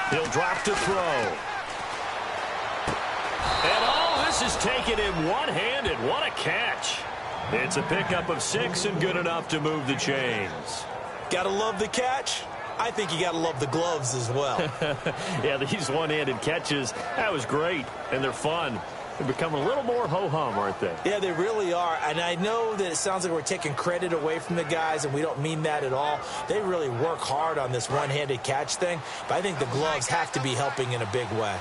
Speaker 2: He'll drop to throw. And this is taken in one-handed. What a catch. It's a pickup of 6 and good enough to move the chains.
Speaker 3: Gotta love the catch. I think you gotta love the gloves as well.
Speaker 2: Yeah, these one-handed catches, that was great, and they're fun. They're becoming a little more ho-hum, aren't they?
Speaker 3: Yeah, they really are. And I know that it sounds like we're taking credit away from the guys, and we don't mean that at all. They really work hard on this one-handed catch thing, but I think the gloves have to be helping in a big way.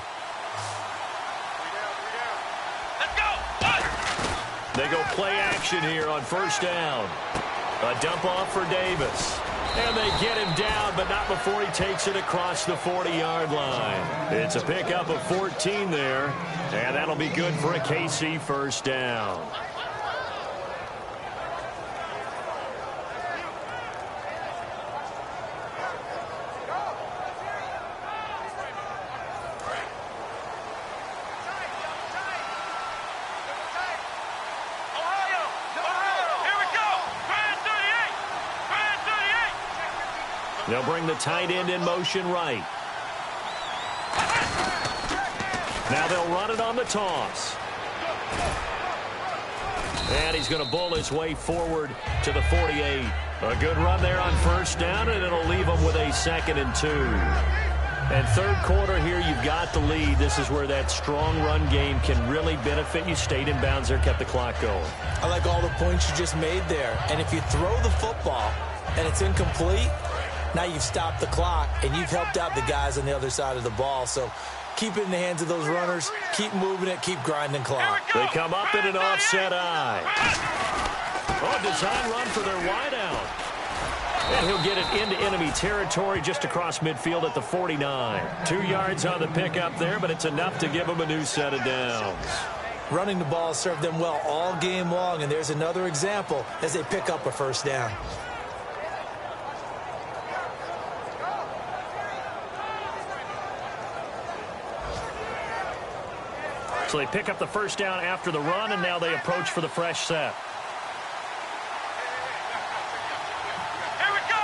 Speaker 2: They go play action here on first down. A dump off for Davis. And they get him down, but not before he takes it across the 40-yard line. It's a pickup of 14 there, and that'll be good for a KC first down. They'll bring the tight end in motion right. Now they'll run it on the toss. And he's going to bull his way forward to the 48. A good run there on first down, and it'll leave them with a 2nd and 2. And third quarter here, you've got the lead. This is where that strong run game can really benefit you. Stayed in bounds there, kept the clock going.
Speaker 3: I like all the points you just made there. And if you throw the football and it's incomplete, now you've stopped the clock, and you've helped out the guys on the other side of the ball. So keep it in the hands of those runners. Keep moving it. Keep grinding clock.
Speaker 2: They come up in an offset eye. Oh, design run for their wideout. And he'll get it into enemy territory just across midfield at the 49. 2 yards on the pickup there, but it's enough to give them a new set of downs.
Speaker 3: Running the ball served them well all game long, and there's another example as they pick up a first down.
Speaker 2: So they pick up the first down after the run, and now they approach for the fresh set.
Speaker 4: Here we go.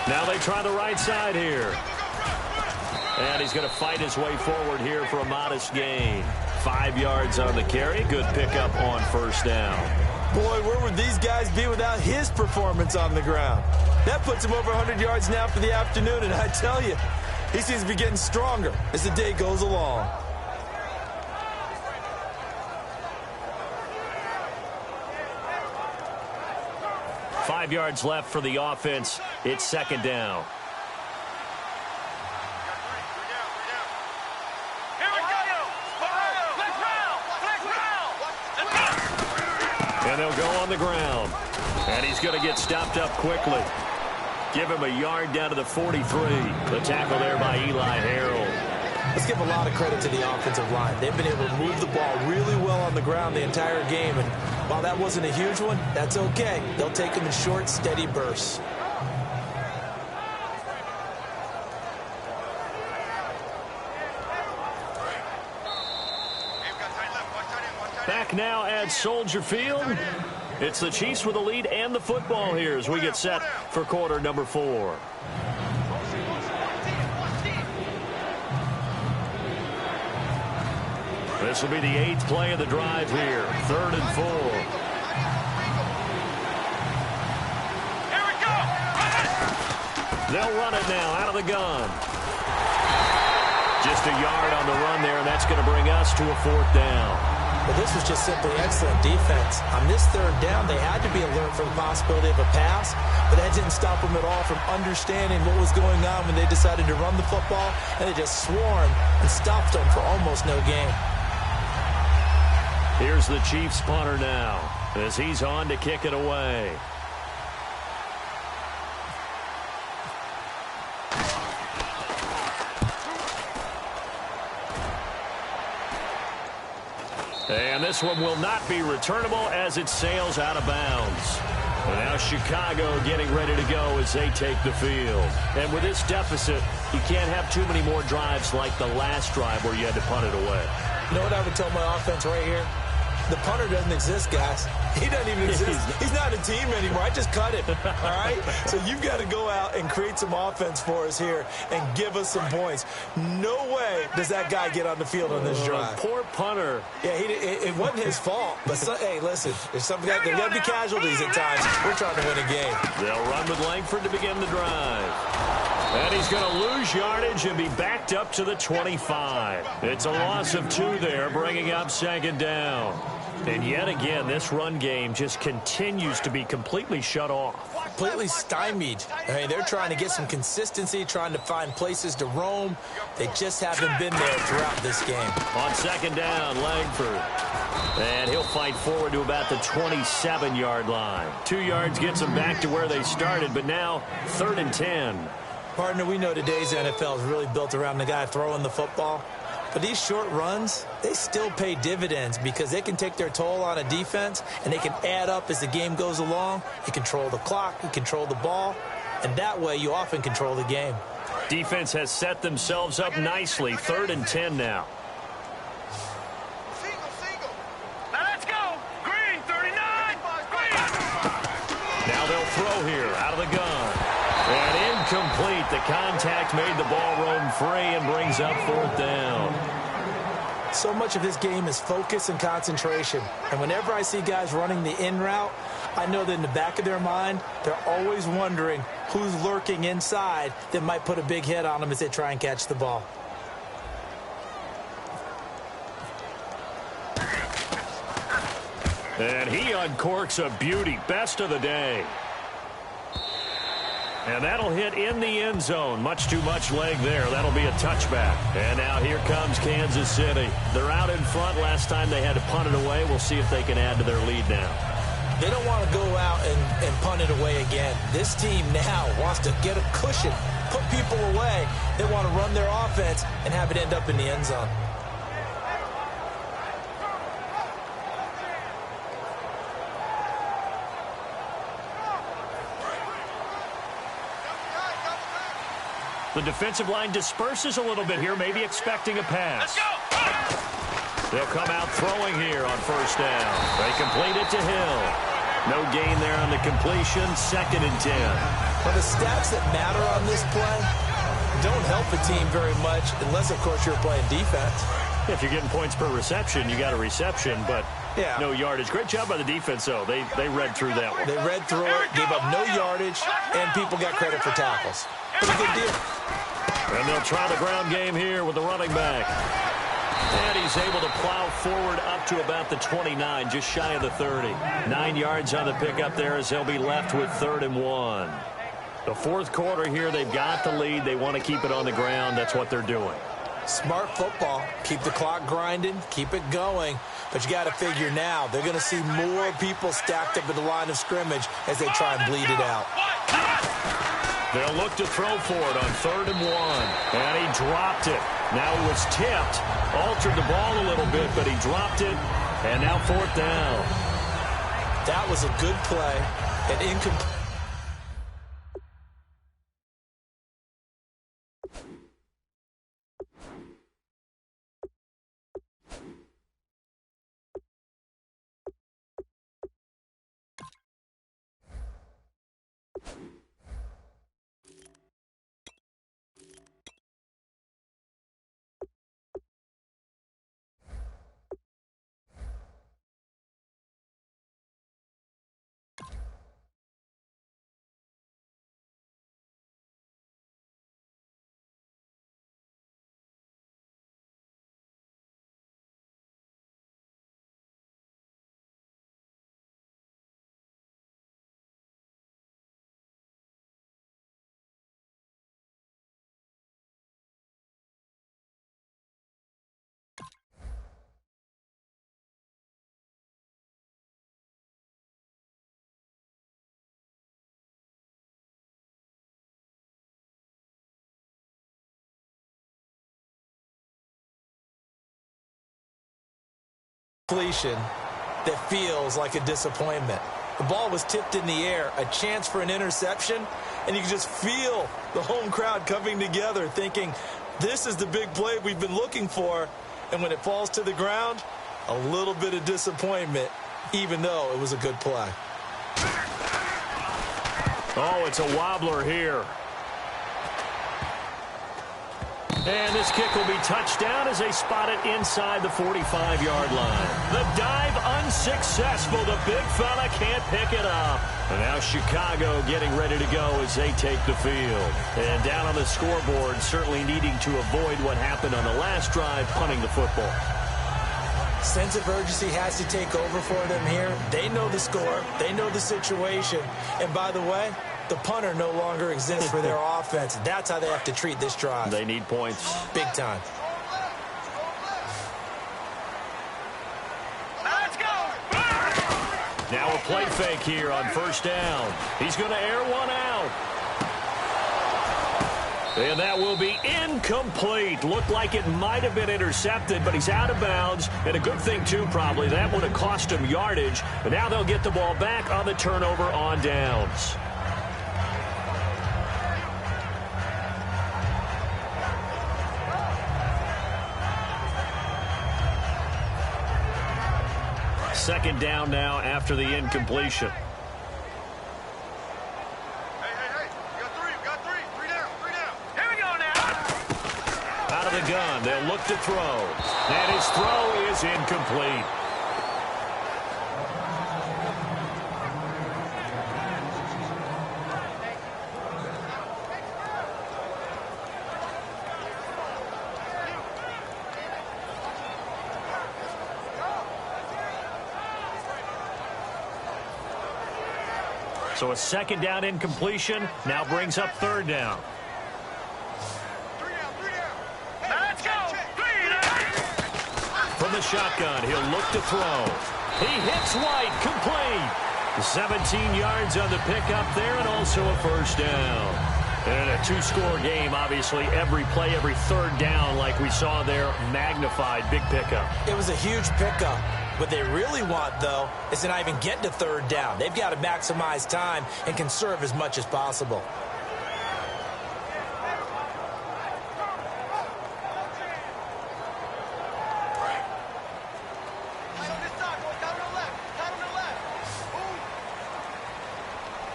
Speaker 2: Now they try the right side here. And he's going to fight his way forward here for a modest gain. 5 yards on the carry. Good pickup on first down.
Speaker 3: Boy, where would these guys be without his performance on the ground? That puts him over 100 yards now for the afternoon, and I tell you, he seems to be getting stronger as the day goes along.
Speaker 2: Five yards left for the offense. It's 2nd down. And they'll go on the ground. And he's going to get stopped up quickly. Give him a yard down to the 43. The tackle there by Eli Harold.
Speaker 3: Let's give a lot of credit to the offensive line. They've been able to move the ball really well on the ground the entire game. And while that wasn't a huge one, that's okay. They'll take them in short, steady bursts.
Speaker 2: Back now at Soldier Field. It's the Chiefs with the lead and the football here as we get set for quarter number 4. This will be the 8th play of the drive here. 3rd and 4.
Speaker 4: Here we go.
Speaker 2: They'll run it now out of the gun. Just a yard on the run there, and that's going to bring us to a 4th down.
Speaker 3: Well, this was just simply excellent defense. On this 3rd down, they had to be alert for the possibility of a pass, but that didn't stop them at all from understanding what was going on when they decided to run the football, and they just swarmed and stopped them for almost no gain.
Speaker 2: Here's the Chiefs punter now as he's on to kick it away. And this one will not be returnable as it sails out of bounds. And now Chicago getting ready to go as they take the field. And with this deficit, you can't have too many more drives like the last drive where you had to punt it away.
Speaker 3: You know what I would tell my offense right here? The punter doesn't exist, guys. He doesn't even exist. He's not a team anymore. I just cut him, all right? So you've got to go out and create some offense for us here and give us some points. No way does that guy get on the field on this drive.
Speaker 2: Poor punter.
Speaker 3: Yeah, it wasn't his fault. But, hey, listen, there's got to be casualties at times. We're trying to win a game.
Speaker 2: They'll run with Langford to begin the drive. And he's going to lose yardage and be backed up to the 25. It's a loss of 2 there, bringing up 2nd down. And yet again, this run game just continues to be completely shut off.
Speaker 3: Completely stymied. I mean, they're trying to get some consistency, trying to find places to roam. They just haven't been there throughout this game.
Speaker 2: On 2nd down, Langford. And he'll fight forward to about the 27-yard line. 2 yards gets them back to where they started, but now 3rd and 10.
Speaker 3: Partner, we know today's NFL is really built around the guy throwing the football. But these short runs, they still pay dividends because they can take their toll on a defense and they can add up as the game goes along. You control the clock, you control the ball, and that way you often control the game.
Speaker 2: Defense has set themselves up nicely. 3rd and 10 now.
Speaker 4: Now let's go. Green, 39. Green.
Speaker 2: Now they'll throw here out of the gun. And incomplete. The contact made the ball roam free and brings up 4th down.
Speaker 3: So much of this game is focus and concentration. And whenever I see guys running the in route, I know that in the back of their mind, they're always wondering who's lurking inside that might put a big hit on them as they try and catch the ball.
Speaker 2: And he uncorks a beauty. Best of the day. And that'll hit in the end zone. Much too much leg there. That'll be a touchback. And now here comes Kansas City. They're out in front. Last time they had to punt it away. We'll see if they can add to their lead now.
Speaker 3: They don't want to go out and punt it away again. This team now wants to get a cushion, put people away. They want to run their offense and have it end up in the end zone.
Speaker 2: The defensive line disperses a little bit here, maybe expecting a pass.
Speaker 4: Let's go.
Speaker 2: They'll come out throwing here on 1st down. They complete it to Hill. No gain there on the completion. 2nd and 10.
Speaker 3: Well, the stats that matter on this play don't help a team very much unless, of course, you're playing defense.
Speaker 2: If you're getting points per reception, you got a reception, but
Speaker 3: yeah,
Speaker 2: no yardage. Great job by the defense, though. They read through that one.
Speaker 3: They read through it, gave up no yardage, and people got credit for tackles. Pretty good deal.
Speaker 2: And they'll try the ground game here with the running back. And he's able to plow forward up to about the 29, just shy of the 30. 9 yards on the pickup there as they'll be left with 3rd and 1. The 4th quarter here, they've got the lead. They want to keep it on the ground. That's what they're doing.
Speaker 3: Smart football. Keep the clock grinding. Keep it going. But you got to figure now, they're going to see more people stacked up at the line of scrimmage as they try and bleed it out.
Speaker 2: They'll look to throw for it on 3rd and 1. And he dropped it. Now it was tipped. Altered the ball a little bit, but he dropped it. And now 4th down.
Speaker 3: That was a good play. An incomplete. completion that feels like a disappointment. The ball was tipped in the air, a chance for an interception, and you can just feel the home crowd coming together thinking, this is the big play we've been looking for. And when it falls to the ground, a little bit of disappointment, even though it was a good play.
Speaker 2: Oh, it's a wobbler here. And this kick will be touchdown as they spot it inside the 45-yard line. The dive unsuccessful. The big fella can't pick it up. And now Chicago getting ready to go as they take the field. And down on the scoreboard, certainly needing to avoid what happened on the last drive, punting the football.
Speaker 3: Sense of urgency has to take over for them here. They know the score. They know the situation. And by the way, the punter no longer exists for their offense. That's how they have to treat this drive.
Speaker 2: They need points.
Speaker 3: Big time.
Speaker 4: Let's go!
Speaker 2: Now a play fake here on first down. He's going to air one out. And that will be incomplete. Looked like it might have been intercepted, but he's out of bounds. And a good thing, too, probably. That would have cost him yardage. But now they'll get the ball back on the turnover on downs. Second down now after the incompletion.
Speaker 4: Hey. You got three. Three down. Here we go now.
Speaker 2: Out of the gun, they'll look to throw. And his throw is incomplete. So a second down incompletion now brings up third down.
Speaker 4: Three down. Let's go! Three down.
Speaker 2: From the shotgun, he'll look to throw. He hits White, complete. 17 yards on the pickup there and also a first down. And a two-score game, obviously, every play, every third down like we saw there, magnified, big pickup.
Speaker 3: It was a huge pickup. What they really want, though, is to not even get to third down. They've got to maximize time and conserve as much as possible.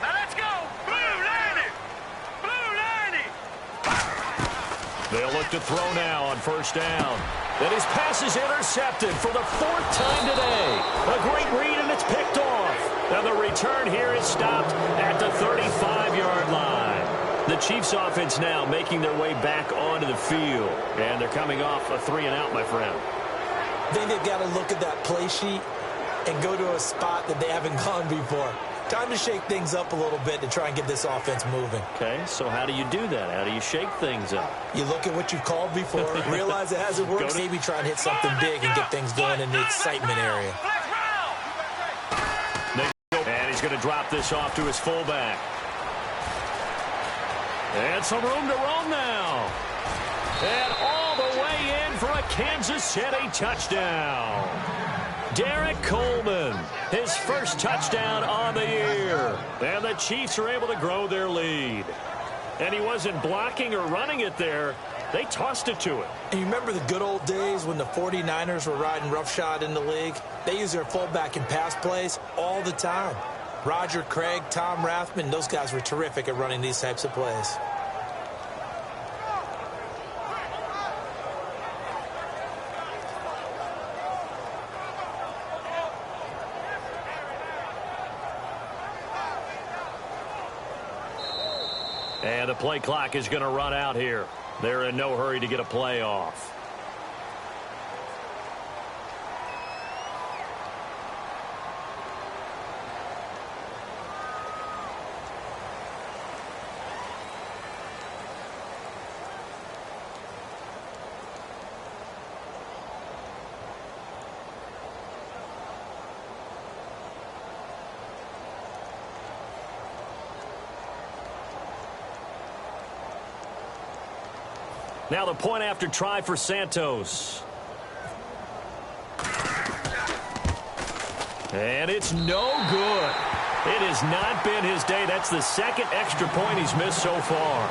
Speaker 4: Let's go! Blue 90!
Speaker 2: They'll look to throw now on first down. And his pass is intercepted for the fourth time today. A great read, and it's picked off. And the return here is stopped at the 35-yard line. The Chiefs offense now making their way back onto the field. And they're coming off a 3-and-out, my friend.
Speaker 3: I think they've got to look at that play sheet and go to a spot that they haven't gone before. Time to shake things up a little bit to try and get this offense moving.
Speaker 2: Okay, so how do you do that? How do you shake things up?
Speaker 3: You look at what you've called before, realize it hasn't worked, maybe try and hit something big and get things going in the excitement area.
Speaker 2: And he's going to drop this off to his fullback. And some room to roam now. And all the way in for a Kansas City touchdown. Derek Coleman, his first touchdown on the year. And the Chiefs are able to grow their lead. And he wasn't blocking or running it there. They tossed it to him.
Speaker 3: And you remember the good old days when the 49ers were riding roughshod in the league? They use their fullback in pass plays all the time. Roger Craig, Tom Rathman, those guys were terrific at running these types of plays.
Speaker 2: And the play clock is going to run out here. They're in no hurry to get a play off. Now the point after try for Santos. And it's no good. It has not been his day. That's the second extra point he's missed so far.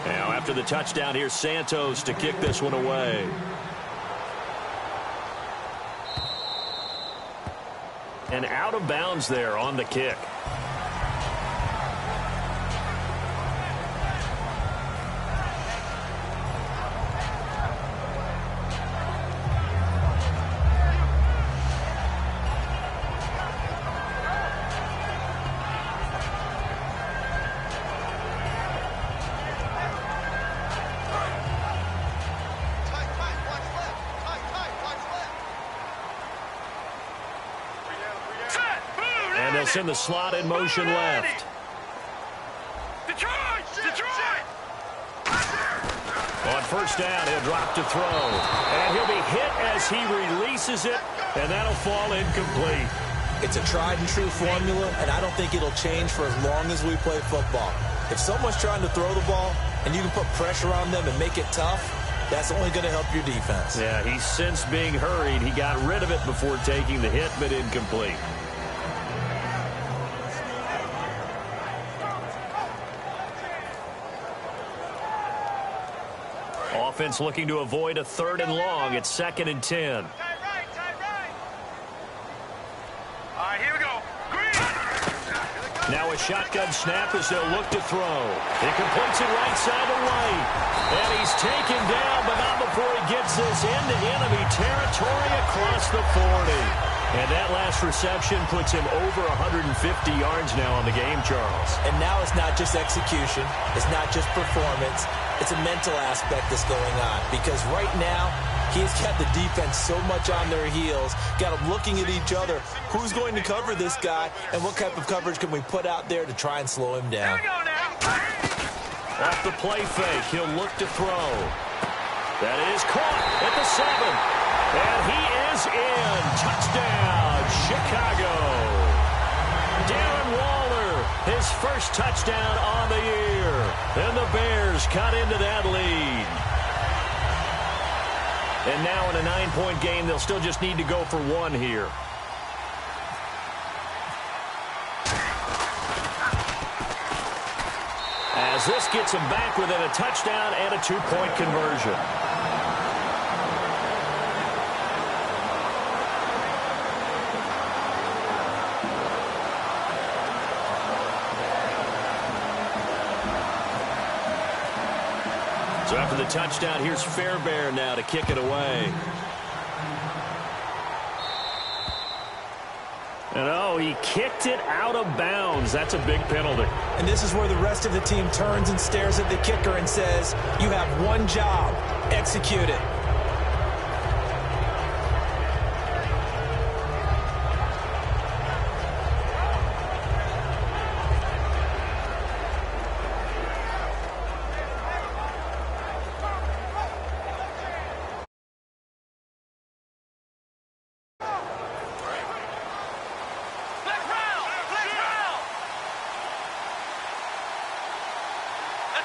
Speaker 2: Now, after the touchdown, here's Santos to kick this one away. And out of bounds there on the kick. In the slot in motion left.
Speaker 4: Detroit!
Speaker 2: On first down, he'll drop to throw. And he'll be hit as he releases it, and that'll fall incomplete.
Speaker 3: It's a tried-and-true formula, and I don't think it'll change for as long as we play football. If someone's trying to throw the ball, and you can put pressure on them and make it tough, that's only going to help your defense.
Speaker 2: Yeah, he's since being hurried. He got rid of it before taking the hit, but incomplete. Offense looking to avoid a 3rd and long. It's 2nd and 10.
Speaker 4: All right, here we go. Green.
Speaker 2: Now a shotgun snap as they'll look to throw. He completes it right side to White. And he's taken down, but not before he gets this into enemy territory across the 40. And that last reception puts him over 150 yards now on the game, Charles.
Speaker 3: And now it's not just execution. It's not just performance. It's a mental aspect that's going on. Because right now, he's got the defense so much on their heels, got them looking at each other. Who's going to cover this guy, and what type of coverage can we put out there to try and slow him down?
Speaker 4: Here we go now.
Speaker 2: Off the play fake, he'll look to throw. That is caught at the 7. And he is in. Touchdown, Chicago. Darren Waller, his first touchdown on the year. And the Bears cut into that lead. And now in a 9-point game, they'll still just need to go for 1 here. As this gets him back within a touchdown and a 2-point conversion. So after the touchdown, here's Fairbairn now to kick it away. And oh, he kicked it out of bounds. That's a big penalty.
Speaker 3: And this is where the rest of the team turns and stares at the kicker and says, you have one job, execute it.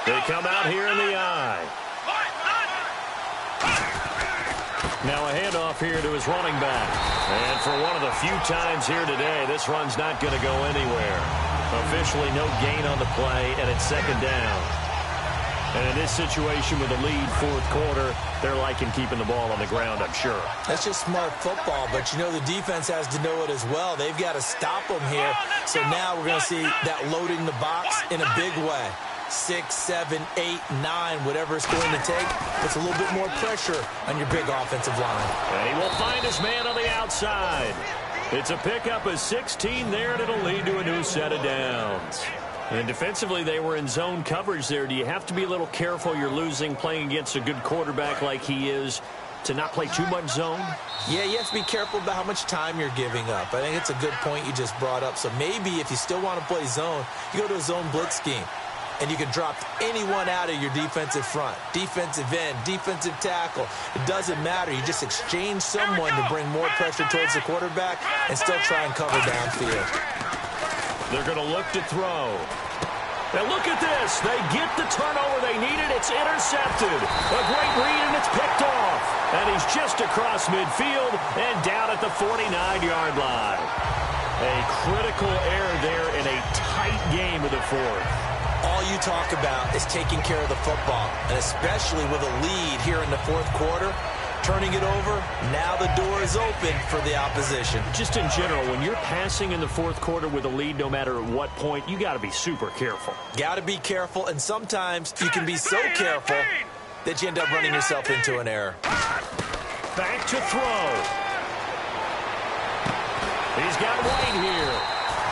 Speaker 2: They come out here in the eye. Now a handoff here to his running back. And for one of the few times here today, this run's not going to go anywhere. Officially no gain on the play, and it's 2nd down. And in this situation with the lead 4th quarter, they're liking keeping the ball on the ground, I'm sure.
Speaker 3: That's just smart football, but you know the defense has to know it as well. They've got to stop them here. So now we're going to see that loading the box in a big way. 6, 7, 8, 9, whatever it's going to take. Puts a little bit more pressure on your big offensive line.
Speaker 2: And he will find his man on the outside. It's a pickup of 16 there, and it'll lead to a new set of downs. And defensively, they were in zone coverage there. Do you have to be a little careful? You're losing playing against a good quarterback like he is to not play too much zone?
Speaker 3: Yeah, you have to be careful about how much time you're giving up. I think it's a good point you just brought up. So maybe if you still want to play zone, you go to a zone blitz scheme. and you can drop anyone out of your defensive front. Defensive end, defensive tackle. It doesn't matter. You just exchange someone to bring more pressure towards the quarterback and still try and cover downfield.
Speaker 2: They're going to look to throw. And look at this. They get the turnover they needed. It's intercepted. A great read, and it's picked off. And he's just across midfield and down at the 49-yard line. A critical error there in a tight game of the fourth.
Speaker 3: All you talk about is taking care of the football, and especially with a lead here in the fourth quarter, turning it over, now the door is open for the opposition.
Speaker 2: Just in general, when you're passing in the fourth quarter with a lead, no matter at what point, you got to be super careful.
Speaker 3: Got to be careful, and sometimes you can be so careful that you end up running yourself into an error.
Speaker 2: Back to throw. He's got White here.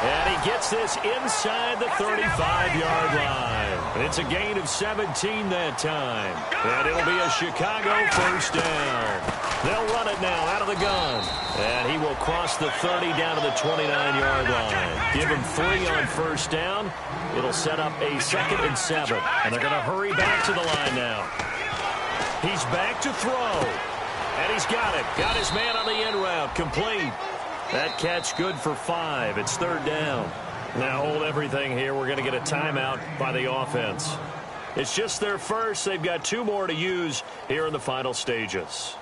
Speaker 2: And he gets this inside the 35-yard line. It's a gain of 17 that time. And it'll be a Chicago first down. They'll run it now out of the gun. And he will cross the 30 down to the 29-yard line. Give him 3 on first down. It'll set up a 2nd and 7. And they're going to hurry back to the line now. He's back to throw. And he's got it. Got his man on the end route. Complete. That catch good for 5. It's 3rd down. Now hold everything here. We're going to get a timeout by the offense. It's just their first. They've got 2 more to use here in the final stages.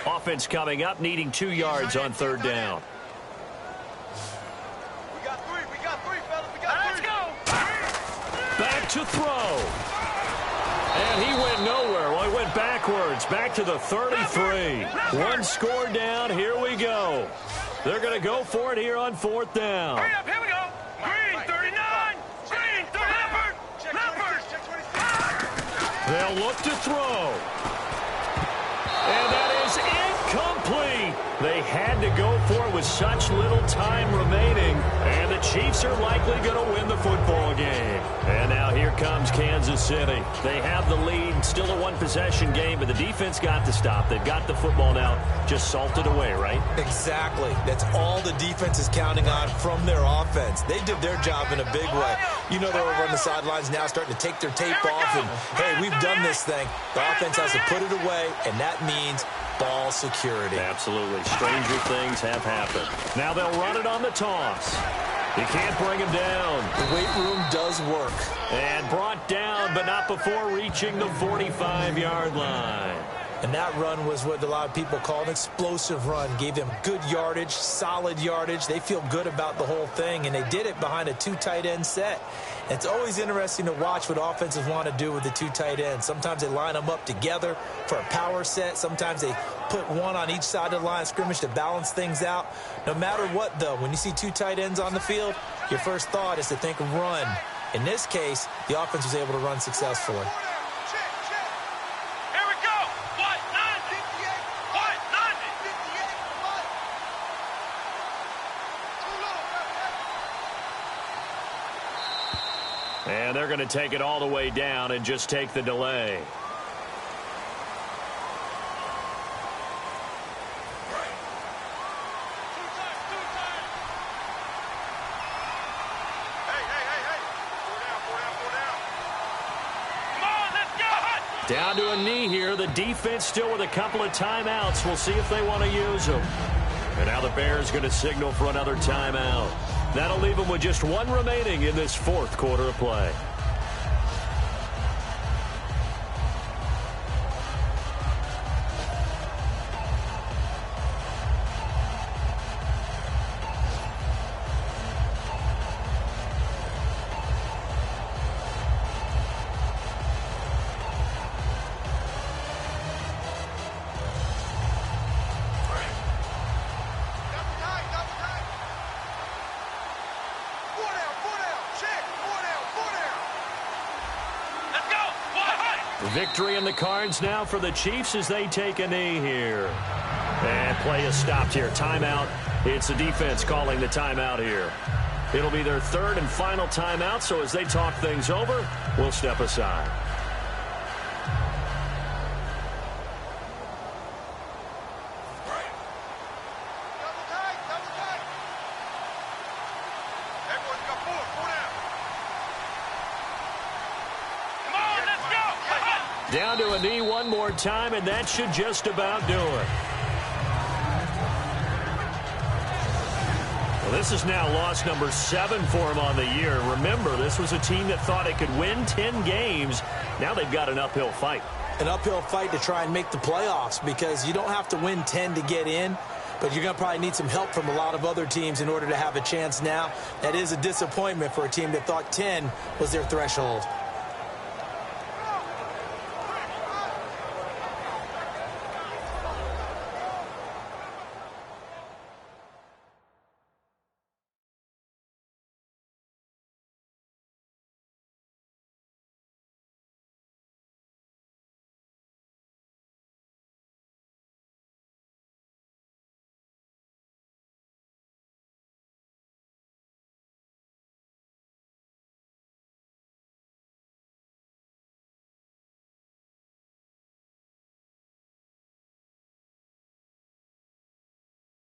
Speaker 2: Offense coming up, needing 2 yards on 3rd down. Back to throw. And he went nowhere. Well, he went backwards. Back to the 33. 1 score down. Here we go. They're going to go for it here on 4th down.
Speaker 4: Hurry up, here we go. Green 39. Green 30. Leopard.
Speaker 2: They'll look to throw. And that is incomplete. They had to go for it with such little time remaining. And the Chiefs are likely going to win the football game. And now here comes Kansas City. They have the lead, still a 1-possession game, but the defense got to stop. They've got the football now, just salted away, right?
Speaker 3: Exactly. That's all the defense is counting on from their offense. They did their job in a big way. You know, they're over on the sidelines now starting to take their tape off, and, hey, we've done this thing. The offense has to put it away, and that means ball security.
Speaker 2: Absolutely. Stranger things have happened. Now they'll run it on the toss. You can't bring him down.
Speaker 3: The weight room does work.
Speaker 2: And brought down, but not before reaching the 45-yard line.
Speaker 3: And that run was what a lot of people call an explosive run. Gave them good yardage, solid yardage. They feel good about the whole thing, and they did it behind a 2 tight end set. And it's always interesting to watch what offenses want to do with the 2 tight ends. Sometimes they line them up together for a power set. Sometimes they put one on each side of the line of scrimmage to balance things out. No matter what, though, when you see 2 tight ends on the field, your first thought is to think run. In this case, the offense was able to run successfully.
Speaker 2: And they're going to take it all the way down and just take the delay. Down to a knee here. The defense still with a couple of timeouts. We'll see if they want to use them. And now the Bears going to signal for another timeout. That'll leave them with just 1 remaining in this 4th quarter of play. Victory in the cards now for the Chiefs as they take a knee here. And play is stopped here. Timeout. It's the defense calling the timeout here. It'll be their 3rd and final timeout, so as they talk things over, we'll step aside. Down to a knee one more time, and that should just about do it. Well, this is now loss number 7 for him on the year. Remember, this was a team that thought it could win 10 games. Now they've got an uphill fight.
Speaker 3: An uphill fight to try and make the playoffs, because you don't have to win 10 to get in, but you're going to probably need some help from a lot of other teams in order to have a chance now. That is a disappointment for a team that thought 10 was their threshold.